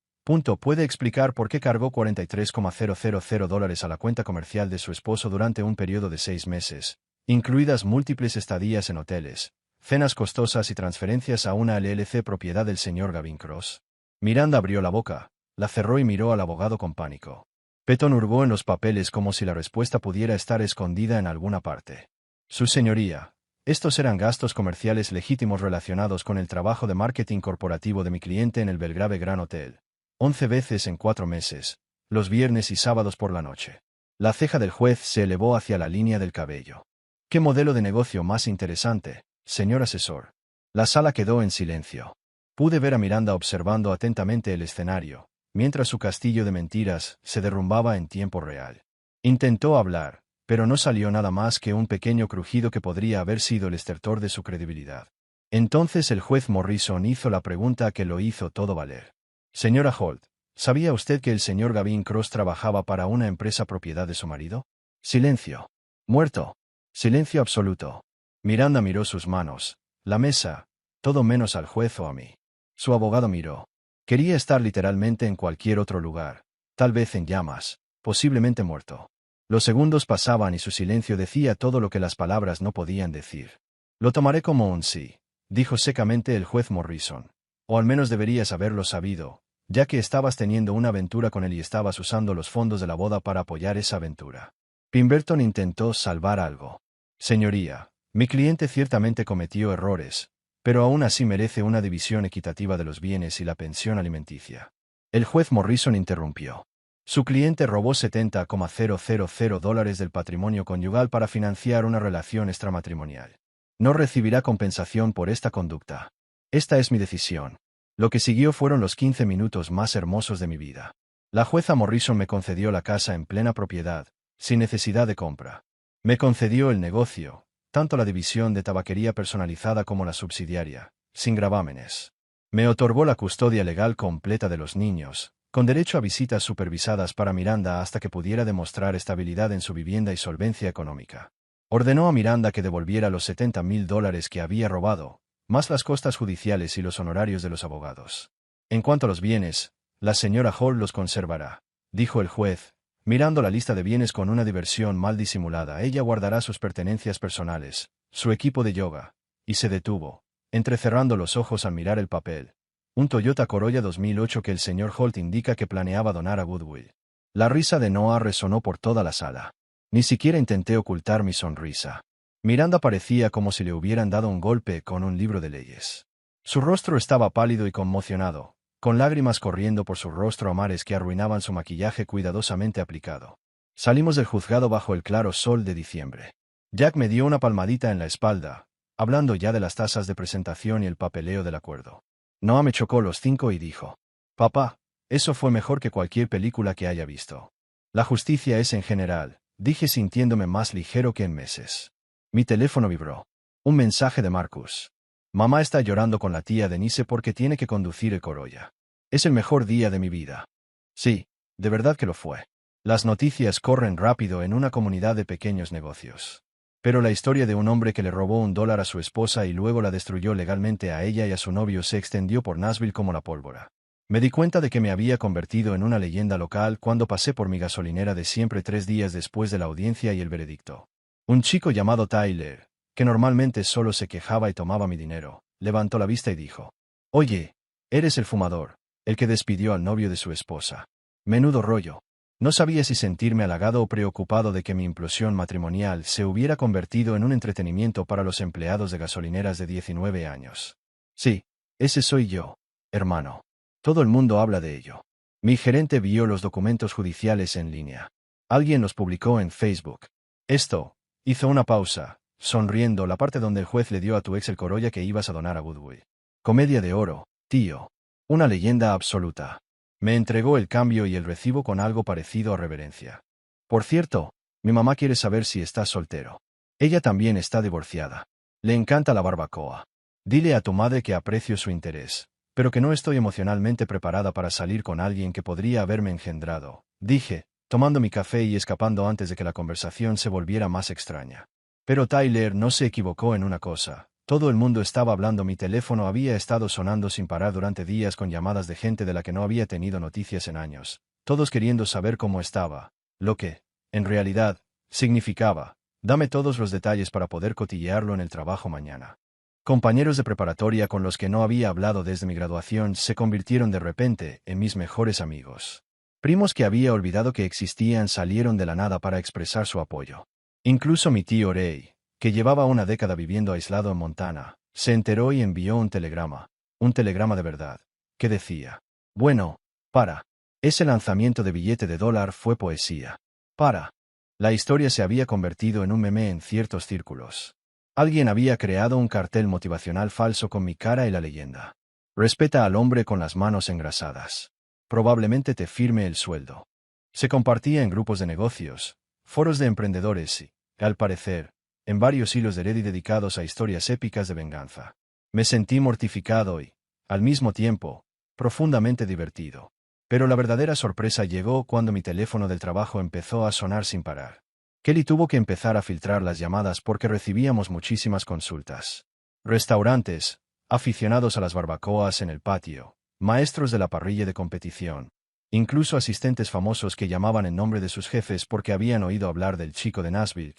¿Puede explicar por qué cargó $43,000 a la cuenta comercial de su esposo durante un periodo de 6 meses, incluidas múltiples estadías en hoteles, cenas costosas y transferencias a una LLC propiedad del señor Gavin Cross? Miranda abrió la boca, la cerró y miró al abogado con pánico. Petton hurgó en los papeles como si la respuesta pudiera estar escondida en alguna parte. Su señoría, estos eran gastos comerciales legítimos relacionados con el trabajo de marketing corporativo de mi cliente en el Belgrave Grand Hotel. 11 veces en 4 meses, los viernes y sábados por la noche. La ceja del juez se elevó hacia la línea del cabello. ¿Qué modelo de negocio más interesante, señor asesor? La sala quedó en silencio. Pude ver a Miranda observando atentamente el escenario, mientras su castillo de mentiras se derrumbaba en tiempo real. Intentó hablar, pero no salió nada más que un pequeño crujido que podría haber sido el estertor de su credibilidad. Entonces el juez Morrison hizo la pregunta que lo hizo todo valer. Señora Holt, ¿sabía usted que el señor Gavin Cross trabajaba para una empresa propiedad de su marido? Silencio. Muerto. Silencio absoluto. Miranda miró sus manos, la mesa, todo menos al juez o a mí. Su abogado miró. Quería estar literalmente en cualquier otro lugar, tal vez en llamas, posiblemente muerto. Los segundos pasaban y su silencio decía todo lo que las palabras no podían decir. Lo tomaré como un sí, dijo secamente el juez Morrison. O al menos deberías haberlo sabido, ya que estabas teniendo una aventura con él y estabas usando los fondos de la boda para apoyar esa aventura. Pemberton intentó salvar algo. Señoría, mi cliente ciertamente cometió errores, pero aún así merece una división equitativa de los bienes y la pensión alimenticia. El juez Morrison interrumpió. Su cliente robó $70,000 del patrimonio conyugal para financiar una relación extramatrimonial. No recibirá compensación por esta conducta. Esta es mi decisión. Lo que siguió fueron los 15 minutos más hermosos de mi vida. La jueza Morrison me concedió la casa en plena propiedad, sin necesidad de compra. Me concedió el negocio, tanto la división de tabaquería personalizada como la subsidiaria, sin gravámenes. Me otorgó la custodia legal completa de los niños, con derecho a visitas supervisadas para Miranda hasta que pudiera demostrar estabilidad en su vivienda y solvencia económica. Ordenó a Miranda que devolviera los $70,000 que había robado, más las costas judiciales y los honorarios de los abogados. En cuanto a los bienes, la señora Hall los conservará, dijo el juez, mirando la lista de bienes con una diversión mal disimulada. Ella guardará sus pertenencias personales, su equipo de yoga, y se detuvo, entrecerrando los ojos al mirar el papel. Un Toyota Corolla 2008 que el señor Holt indica que planeaba donar a Goodwill. La risa de Noah resonó por toda la sala. Ni siquiera intenté ocultar mi sonrisa. Miranda parecía como si le hubieran dado un golpe con un libro de leyes. Su rostro estaba pálido y conmocionado, con lágrimas corriendo por su rostro a mares que arruinaban su maquillaje cuidadosamente aplicado. Salimos del juzgado bajo el claro sol de diciembre. Jack me dio una palmadita en la espalda, hablando ya de las tasas de presentación y el papeleo del acuerdo. Noah me chocó los 5 y dijo: «Papá, eso fue mejor que cualquier película que haya visto». La justicia es en general, dije sintiéndome más ligero que en meses. Mi teléfono vibró. Un mensaje de Marcus. Mamá está llorando con la tía Denise porque tiene que conducir el Corolla. Es el mejor día de mi vida. Sí, de verdad que lo fue. Las noticias corren rápido en una comunidad de pequeños negocios. Pero la historia de un hombre que le robó $1 a su esposa y luego la destruyó legalmente a ella y a su novio se extendió por Nashville como la pólvora. Me di cuenta de que me había convertido en una leyenda local cuando pasé por mi gasolinera de siempre 3 días después de la audiencia y el veredicto. Un chico llamado Tyler, que normalmente solo se quejaba y tomaba mi dinero, levantó la vista y dijo: «Oye, eres el fumador, el que despidió al novio de su esposa. Menudo rollo». No sabía si sentirme halagado o preocupado de que mi implosión matrimonial se hubiera convertido en un entretenimiento para los empleados de gasolineras de 19 años. Sí, ese soy yo, hermano. Todo el mundo habla de ello. Mi gerente vio los documentos judiciales en línea. Alguien los publicó en Facebook. Esto, hizo una pausa, sonriendo, la parte donde el juez le dio a tu ex el Corolla que ibas a donar a Goodwill. Comedia de oro, tío. Una leyenda absoluta. Me entregó el cambio y el recibo con algo parecido a reverencia. Por cierto, mi mamá quiere saber si estás soltero. Ella también está divorciada. Le encanta la barbacoa. Dile a tu madre que aprecio su interés, pero que no estoy emocionalmente preparada para salir con alguien que podría haberme engendrado, dije, tomando mi café y escapando antes de que la conversación se volviera más extraña. Pero Tyler no se equivocó en una cosa. Todo el mundo estaba hablando, mi teléfono había estado sonando sin parar durante días con llamadas de gente de la que no había tenido noticias en años, todos queriendo saber cómo estaba, lo que, en realidad, significaba, dame todos los detalles para poder cotillearlo en el trabajo mañana. Compañeros de preparatoria con los que no había hablado desde mi graduación se convirtieron de repente en mis mejores amigos. Primos que había olvidado que existían salieron de la nada para expresar su apoyo. Incluso mi tío Ray, que llevaba una década viviendo aislado en Montana, se enteró y envió un telegrama de verdad, que decía: bueno, para. Ese lanzamiento de billete de dólar fue poesía. Para. La historia se había convertido en un meme en ciertos círculos. Alguien había creado un cartel motivacional falso con mi cara y la leyenda: respeta al hombre con las manos engrasadas. Probablemente te firme el sueldo. Se compartía en grupos de negocios, foros de emprendedores y, al parecer, en varios hilos de Reddit dedicados a historias épicas de venganza. Me sentí mortificado y, al mismo tiempo, profundamente divertido. Pero la verdadera sorpresa llegó cuando mi teléfono del trabajo empezó a sonar sin parar. Kelly tuvo que empezar a filtrar las llamadas porque recibíamos muchísimas consultas. Restaurantes, aficionados a las barbacoas en el patio, maestros de la parrilla de competición, incluso asistentes famosos que llamaban en nombre de sus jefes porque habían oído hablar del chico de Nashville,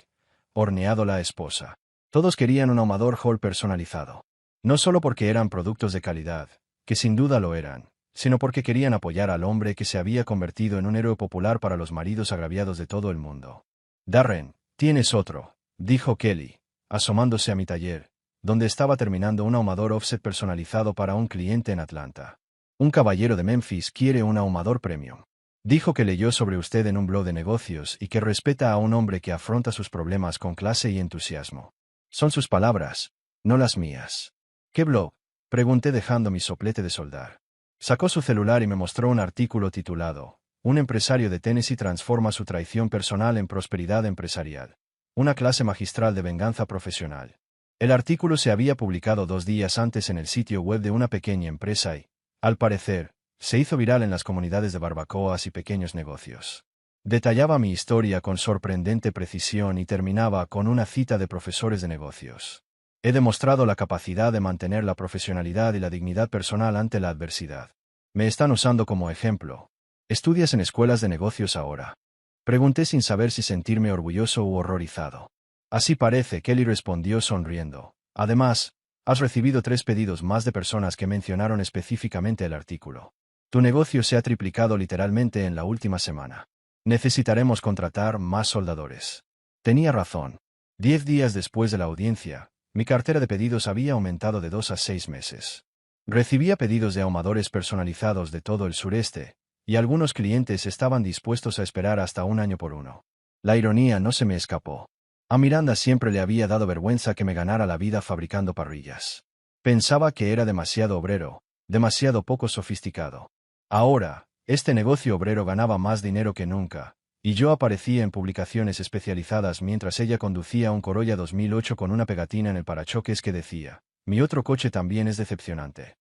horneado la esposa. Todos querían un ahumador Hall personalizado. No solo porque eran productos de calidad, que sin duda lo eran, sino porque querían apoyar al hombre que se había convertido en un héroe popular para los maridos agraviados de todo el mundo. Darren, tienes otro, dijo Kelly, asomándose a mi taller, donde estaba terminando un ahumador offset personalizado para un cliente en Atlanta. Un caballero de Memphis quiere un ahumador premium. Dijo que leyó sobre usted en un blog de negocios y que respeta a un hombre que afronta sus problemas con clase y entusiasmo. Son sus palabras, no las mías. ¿Qué blog?, pregunté dejando mi soplete de soldar. Sacó su celular y me mostró un artículo titulado: un empresario de Tennessee transforma su traición personal en prosperidad empresarial. Una clase magistral de venganza profesional. El artículo se había publicado 2 días antes en el sitio web de una pequeña empresa y, al parecer, se hizo viral en las comunidades de barbacoas y pequeños negocios. Detallaba mi historia con sorprendente precisión y terminaba con una cita de profesores de negocios. He demostrado la capacidad de mantener la profesionalidad y la dignidad personal ante la adversidad. Me están usando como ejemplo. ¿Estudias en escuelas de negocios ahora?, pregunté sin saber si sentirme orgulloso u horrorizado. Así parece, Kelly respondió sonriendo. Además, has recibido 3 pedidos más de personas que mencionaron específicamente el artículo. Tu negocio se ha triplicado literalmente en la última semana. Necesitaremos contratar más soldadores. Tenía razón. 10 días después de la audiencia, mi cartera de pedidos había aumentado de 2 a 6 meses. Recibía pedidos de ahumadores personalizados de todo el sureste, y algunos clientes estaban dispuestos a esperar hasta 1 año por uno. La ironía no se me escapó. A Miranda siempre le había dado vergüenza que me ganara la vida fabricando parrillas. Pensaba que era demasiado obrero, demasiado poco sofisticado. Ahora, este negocio obrero ganaba más dinero que nunca, y yo aparecía en publicaciones especializadas mientras ella conducía un Corolla 2008 con una pegatina en el parachoques que decía: mi otro coche también es decepcionante.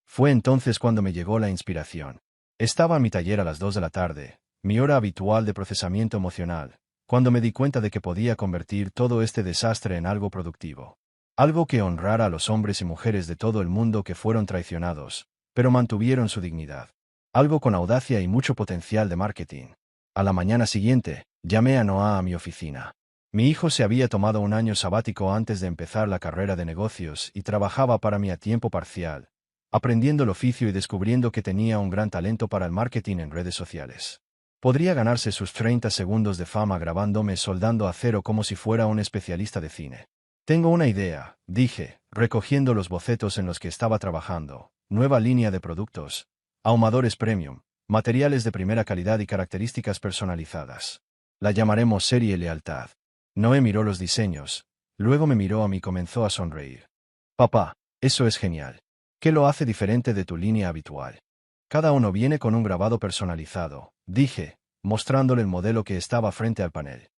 Fue entonces cuando me llegó la inspiración. Estaba en mi taller a las 2 de la tarde, mi hora habitual de procesamiento emocional, cuando me di cuenta de que podía convertir todo este desastre en algo productivo. Algo que honrara a los hombres y mujeres de todo el mundo que fueron traicionados, pero mantuvieron su dignidad. Algo con audacia y mucho potencial de marketing. A la mañana siguiente, llamé a Noah a mi oficina. Mi hijo se había tomado un año sabático antes de empezar la carrera de negocios y trabajaba para mí a tiempo parcial, aprendiendo el oficio y descubriendo que tenía un gran talento para el marketing en redes sociales. Podría ganarse sus 30 segundos de fama grabándome soldando acero como si fuera un especialista de cine. Tengo una idea, dije, recogiendo los bocetos en los que estaba trabajando: nueva línea de productos, ahumadores premium, materiales de primera calidad y características personalizadas. La llamaremos Serie Lealtad. Noé miró los diseños, luego me miró a mí y comenzó a sonreír. Papá, eso es genial. ¿Qué lo hace diferente de tu línea habitual? Cada uno viene con un grabado personalizado, dije, mostrándole el modelo que estaba frente al panel.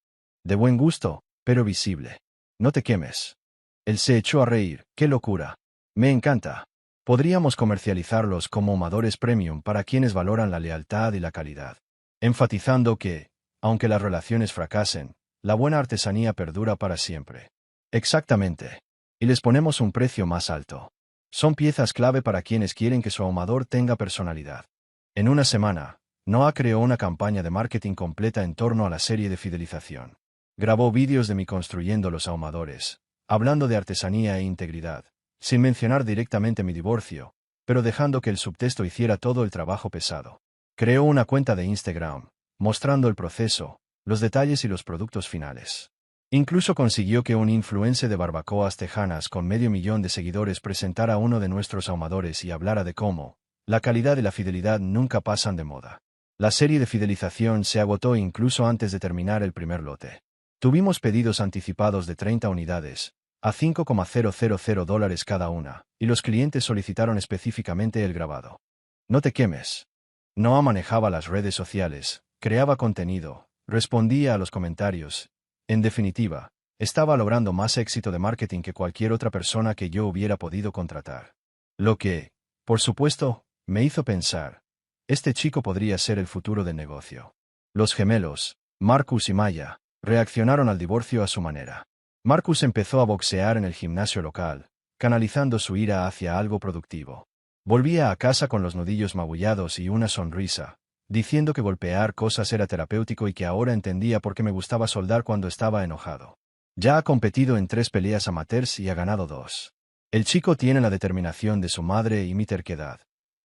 De buen gusto, pero visible. No te quemes. Él se echó a reír. ¡Qué locura! Me encanta. Podríamos comercializarlos como ahumadores premium para quienes valoran la lealtad y la calidad, enfatizando que, aunque las relaciones fracasen, la buena artesanía perdura para siempre. Exactamente. y les ponemos un precio más alto. Son piezas clave para quienes quieren que su ahumador tenga personalidad. En una semana, Noah creó una campaña de marketing completa en torno a la serie de fidelización. Grabó vídeos de mí construyendo los ahumadores, hablando de artesanía e integridad, sin mencionar directamente mi divorcio, pero dejando que el subtexto hiciera todo el trabajo pesado. Creó una cuenta de Instagram, mostrando el proceso, los detalles y los productos finales. Incluso consiguió que un influencer de barbacoas tejanas con 500.000 de seguidores presentara uno de nuestros ahumadores y hablara de cómo la calidad y la fidelidad nunca pasan de moda. La serie de fidelización se agotó incluso antes de terminar el primer lote. Tuvimos pedidos anticipados de 30 unidades, a $5,000 cada una, y los clientes solicitaron específicamente el grabado. No te quemes. Noah manejaba las redes sociales, creaba contenido, respondía a los comentarios. En definitiva, estaba logrando más éxito de marketing que cualquier otra persona que yo hubiera podido contratar. Lo que, por supuesto, me hizo pensar, este chico podría ser el futuro del negocio. Los gemelos, Marcus y Maya, reaccionaron al divorcio a su manera. Marcus empezó a boxear en el gimnasio local, canalizando su ira hacia algo productivo. Volvía a casa con los nudillos magullados y una sonrisa, diciendo que golpear cosas era terapéutico y que ahora entendía por qué me gustaba soldar cuando estaba enojado. Ya ha competido en 3 peleas amateurs y ha ganado 2. El chico tiene la determinación de su madre y mi terquedad.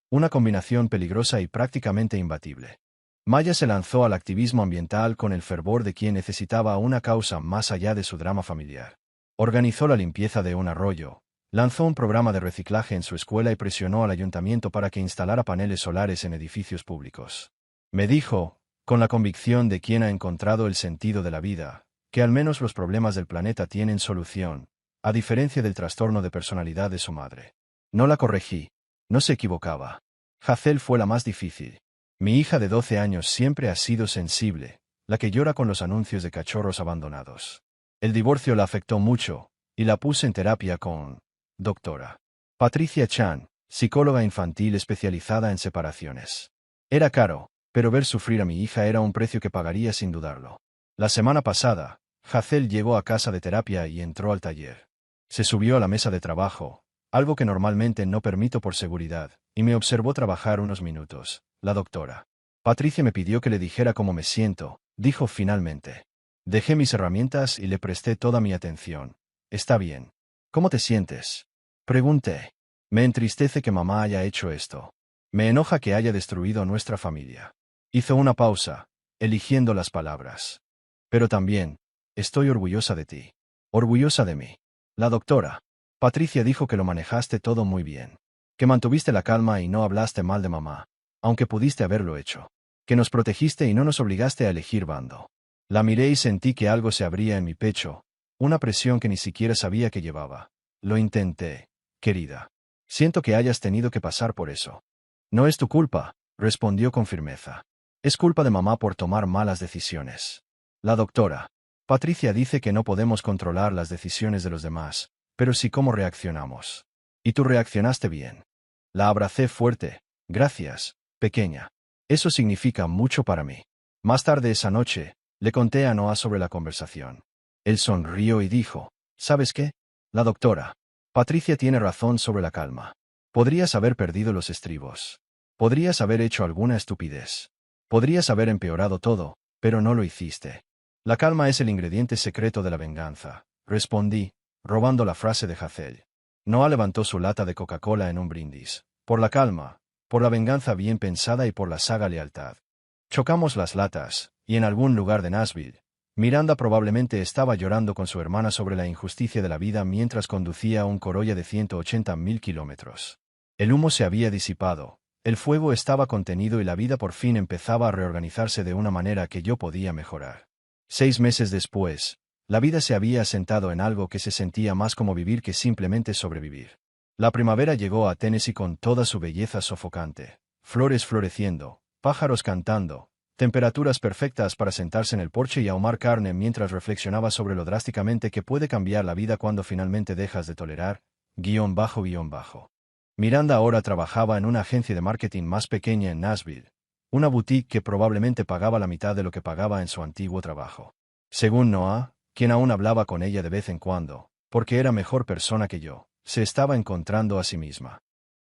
Una combinación peligrosa y prácticamente imbatible. Maya se lanzó al activismo ambiental con el fervor de quien necesitaba una causa más allá de su drama familiar. Organizó la limpieza de un arroyo, lanzó un programa de reciclaje en su escuela y presionó al ayuntamiento para que instalara paneles solares en edificios públicos. Me dijo, con la convicción de quien ha encontrado el sentido de la vida, que al menos los problemas del planeta tienen solución, a diferencia del trastorno de personalidad de su madre. No la corregí. No se equivocaba. Hazel fue la más difícil. Mi hija de 12 años siempre ha sido sensible, la que llora con los anuncios de cachorros abandonados. El divorcio la afectó mucho, y la puse en terapia con Dra. Patricia Chan, psicóloga infantil especializada en separaciones. Era caro, pero ver sufrir a mi hija era un precio que pagaría sin dudarlo. La semana pasada, Hazel llegó a casa de terapia y entró al taller. Se subió a la mesa de trabajo, algo que normalmente no permito por seguridad, y me observó trabajar unos minutos. La doctora Patricia me pidió que le dijera cómo me siento, dijo finalmente. Dejé mis herramientas y le presté toda mi atención. Está bien. ¿Cómo te sientes? Pregunté. Me entristece que mamá haya hecho esto. Me enoja que haya destruido nuestra familia. Hizo una pausa, eligiendo las palabras. Pero también, estoy orgullosa de ti. Orgullosa de mí. La doctora Patricia dijo que lo manejaste todo muy bien. Que mantuviste la calma y no hablaste mal de mamá, aunque pudiste haberlo hecho. Que nos protegiste y no nos obligaste a elegir bando. La miré y sentí que algo se abría en mi pecho, una presión que ni siquiera sabía que llevaba. Lo intenté, querida. Siento que hayas tenido que pasar por eso. No es tu culpa, respondió con firmeza. Es culpa de mamá por tomar malas decisiones. La doctora Patricia dice que no podemos controlar las decisiones de los demás, pero sí cómo reaccionamos. Y tú reaccionaste bien. La abracé fuerte. Gracias, pequeña. Eso significa mucho para mí. Más tarde esa noche, le conté a Noah sobre la conversación. Él sonrió y dijo, ¿sabes qué? La doctora Patricia tiene razón sobre la calma. Podrías haber perdido los estribos. Podrías haber hecho alguna estupidez. Podrías haber empeorado todo, pero no lo hiciste. La calma es el ingrediente secreto de la venganza, respondí, robando la frase de Hazel. Noah levantó su lata de Coca-Cola en un brindis. Por la calma, por la venganza bien pensada y por la saga lealtad. Chocamos las latas, y en algún lugar de Nashville, Miranda probablemente estaba llorando con su hermana sobre la injusticia de la vida mientras conducía un Corolla de 180.000 kilómetros. El humo se había disipado, el fuego estaba contenido y la vida por fin empezaba a reorganizarse de una manera que yo podía mejorar. 6 meses después, la vida se había asentado en algo que se sentía más como vivir que simplemente sobrevivir. La primavera llegó a Tennessee con toda su belleza sofocante, flores floreciendo, pájaros cantando, temperaturas perfectas para sentarse en el porche y ahumar carne mientras reflexionaba sobre lo drásticamente que puede cambiar la vida cuando finalmente dejas de tolerar, __. Miranda ahora trabajaba en una agencia de marketing más pequeña en Nashville, una boutique que probablemente pagaba la mitad de lo que pagaba en su antiguo trabajo. Según Noah, quien aún hablaba con ella de vez en cuando, porque era mejor persona que yo, se estaba encontrando a sí misma.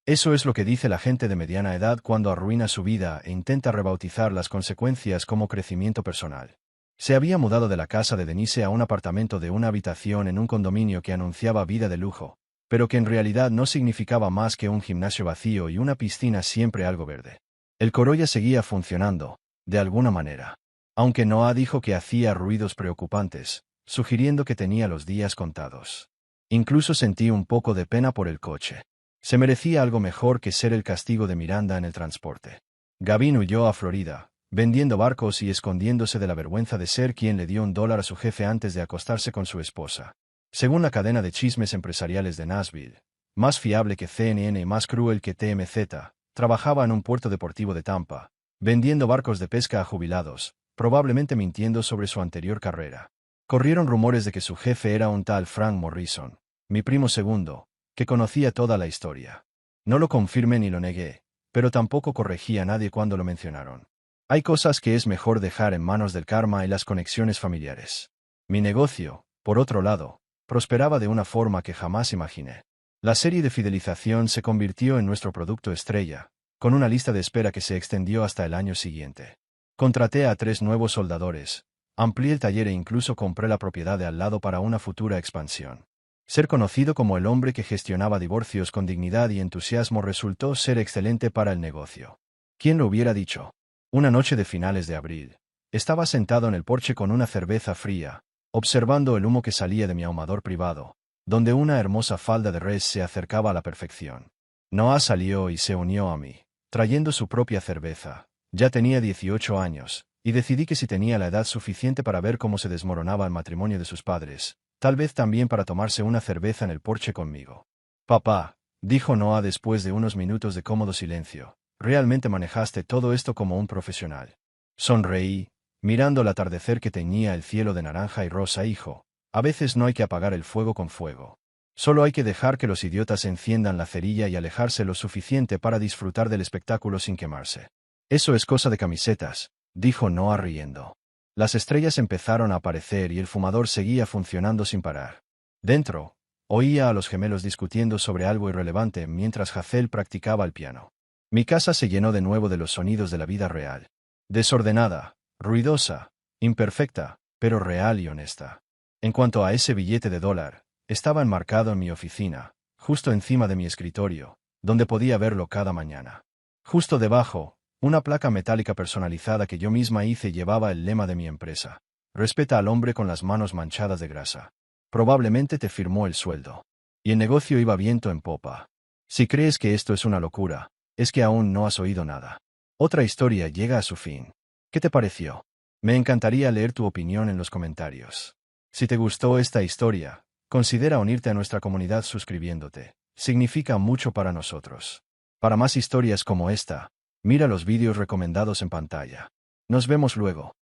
Eso es lo que dice la gente de mediana edad cuando arruina su vida e intenta rebautizar las consecuencias como crecimiento personal. Se había mudado de la casa de Denise a un apartamento de una habitación en un condominio que anunciaba vida de lujo, pero que en realidad no significaba más que un gimnasio vacío y una piscina siempre algo verde. El Corolla seguía funcionando, de alguna manera. Aunque Noah dijo que hacía ruidos preocupantes, sugiriendo que tenía los días contados. Incluso sentí un poco de pena por el coche. Se merecía algo mejor que ser el castigo de Miranda en el transporte. Gavin huyó a Florida, vendiendo barcos y escondiéndose de la vergüenza de ser quien le dio $1 a su jefe antes de acostarse con su esposa. Según la cadena de chismes empresariales de Nashville, más fiable que CNN y más cruel que TMZ, trabajaba en un puerto deportivo de Tampa, vendiendo barcos de pesca a jubilados, probablemente mintiendo sobre su anterior carrera. Corrieron rumores de que su jefe era un tal Frank Morrison, mi primo segundo, que conocía toda la historia. No lo confirmé ni lo negué, pero tampoco corregí a nadie cuando lo mencionaron. Hay cosas que es mejor dejar en manos del karma y las conexiones familiares. Mi negocio, por otro lado, prosperaba de una forma que jamás imaginé. La serie de fidelización se convirtió en nuestro producto estrella, con una lista de espera que se extendió hasta el año siguiente. Contraté a 3 nuevos soldadores, amplié el taller e incluso compré la propiedad de al lado para una futura expansión. Ser conocido como el hombre que gestionaba divorcios con dignidad y entusiasmo resultó ser excelente para el negocio. ¿Quién lo hubiera dicho? Una noche de finales de abril, estaba sentado en el porche con una cerveza fría, observando el humo que salía de mi ahumador privado, donde una hermosa falda de res se acercaba a la perfección. Noah salió y se unió a mí, trayendo su propia cerveza. Ya tenía 18 años, y decidí que si tenía la edad suficiente para ver cómo se desmoronaba el matrimonio de sus padres, tal vez también para tomarse una cerveza en el porche conmigo. Papá, dijo Noah después de unos minutos de cómodo silencio, realmente manejaste todo esto como un profesional. Sonreí, mirando el atardecer que teñía el cielo de naranja y rosa. Hijo, a veces no hay que apagar el fuego con fuego. Solo hay que dejar que los idiotas enciendan la cerilla y alejarse lo suficiente para disfrutar del espectáculo sin quemarse. Eso es cosa de camisetas, dijo Noah riendo. Las estrellas empezaron a aparecer y el fumador seguía funcionando sin parar. Dentro, oía a los gemelos discutiendo sobre algo irrelevante mientras Hazel practicaba el piano. Mi casa se llenó de nuevo de los sonidos de la vida real. Desordenada, ruidosa, imperfecta, pero real y honesta. En cuanto a ese billete de $1, estaba enmarcado en mi oficina, justo encima de mi escritorio, donde podía verlo cada mañana. Justo debajo, una placa metálica personalizada que yo misma hice llevaba el lema de mi empresa. Respeta al hombre con las manos manchadas de grasa. Probablemente te firmó el sueldo. Y el negocio iba viento en popa. Si crees que esto es una locura, es que aún no has oído nada. Otra historia llega a su fin. ¿Qué te pareció? Me encantaría leer tu opinión en los comentarios. Si te gustó esta historia, considera unirte a nuestra comunidad suscribiéndote. Significa mucho para nosotros. Para más historias como esta, mira los vídeos recomendados en pantalla. Nos vemos luego.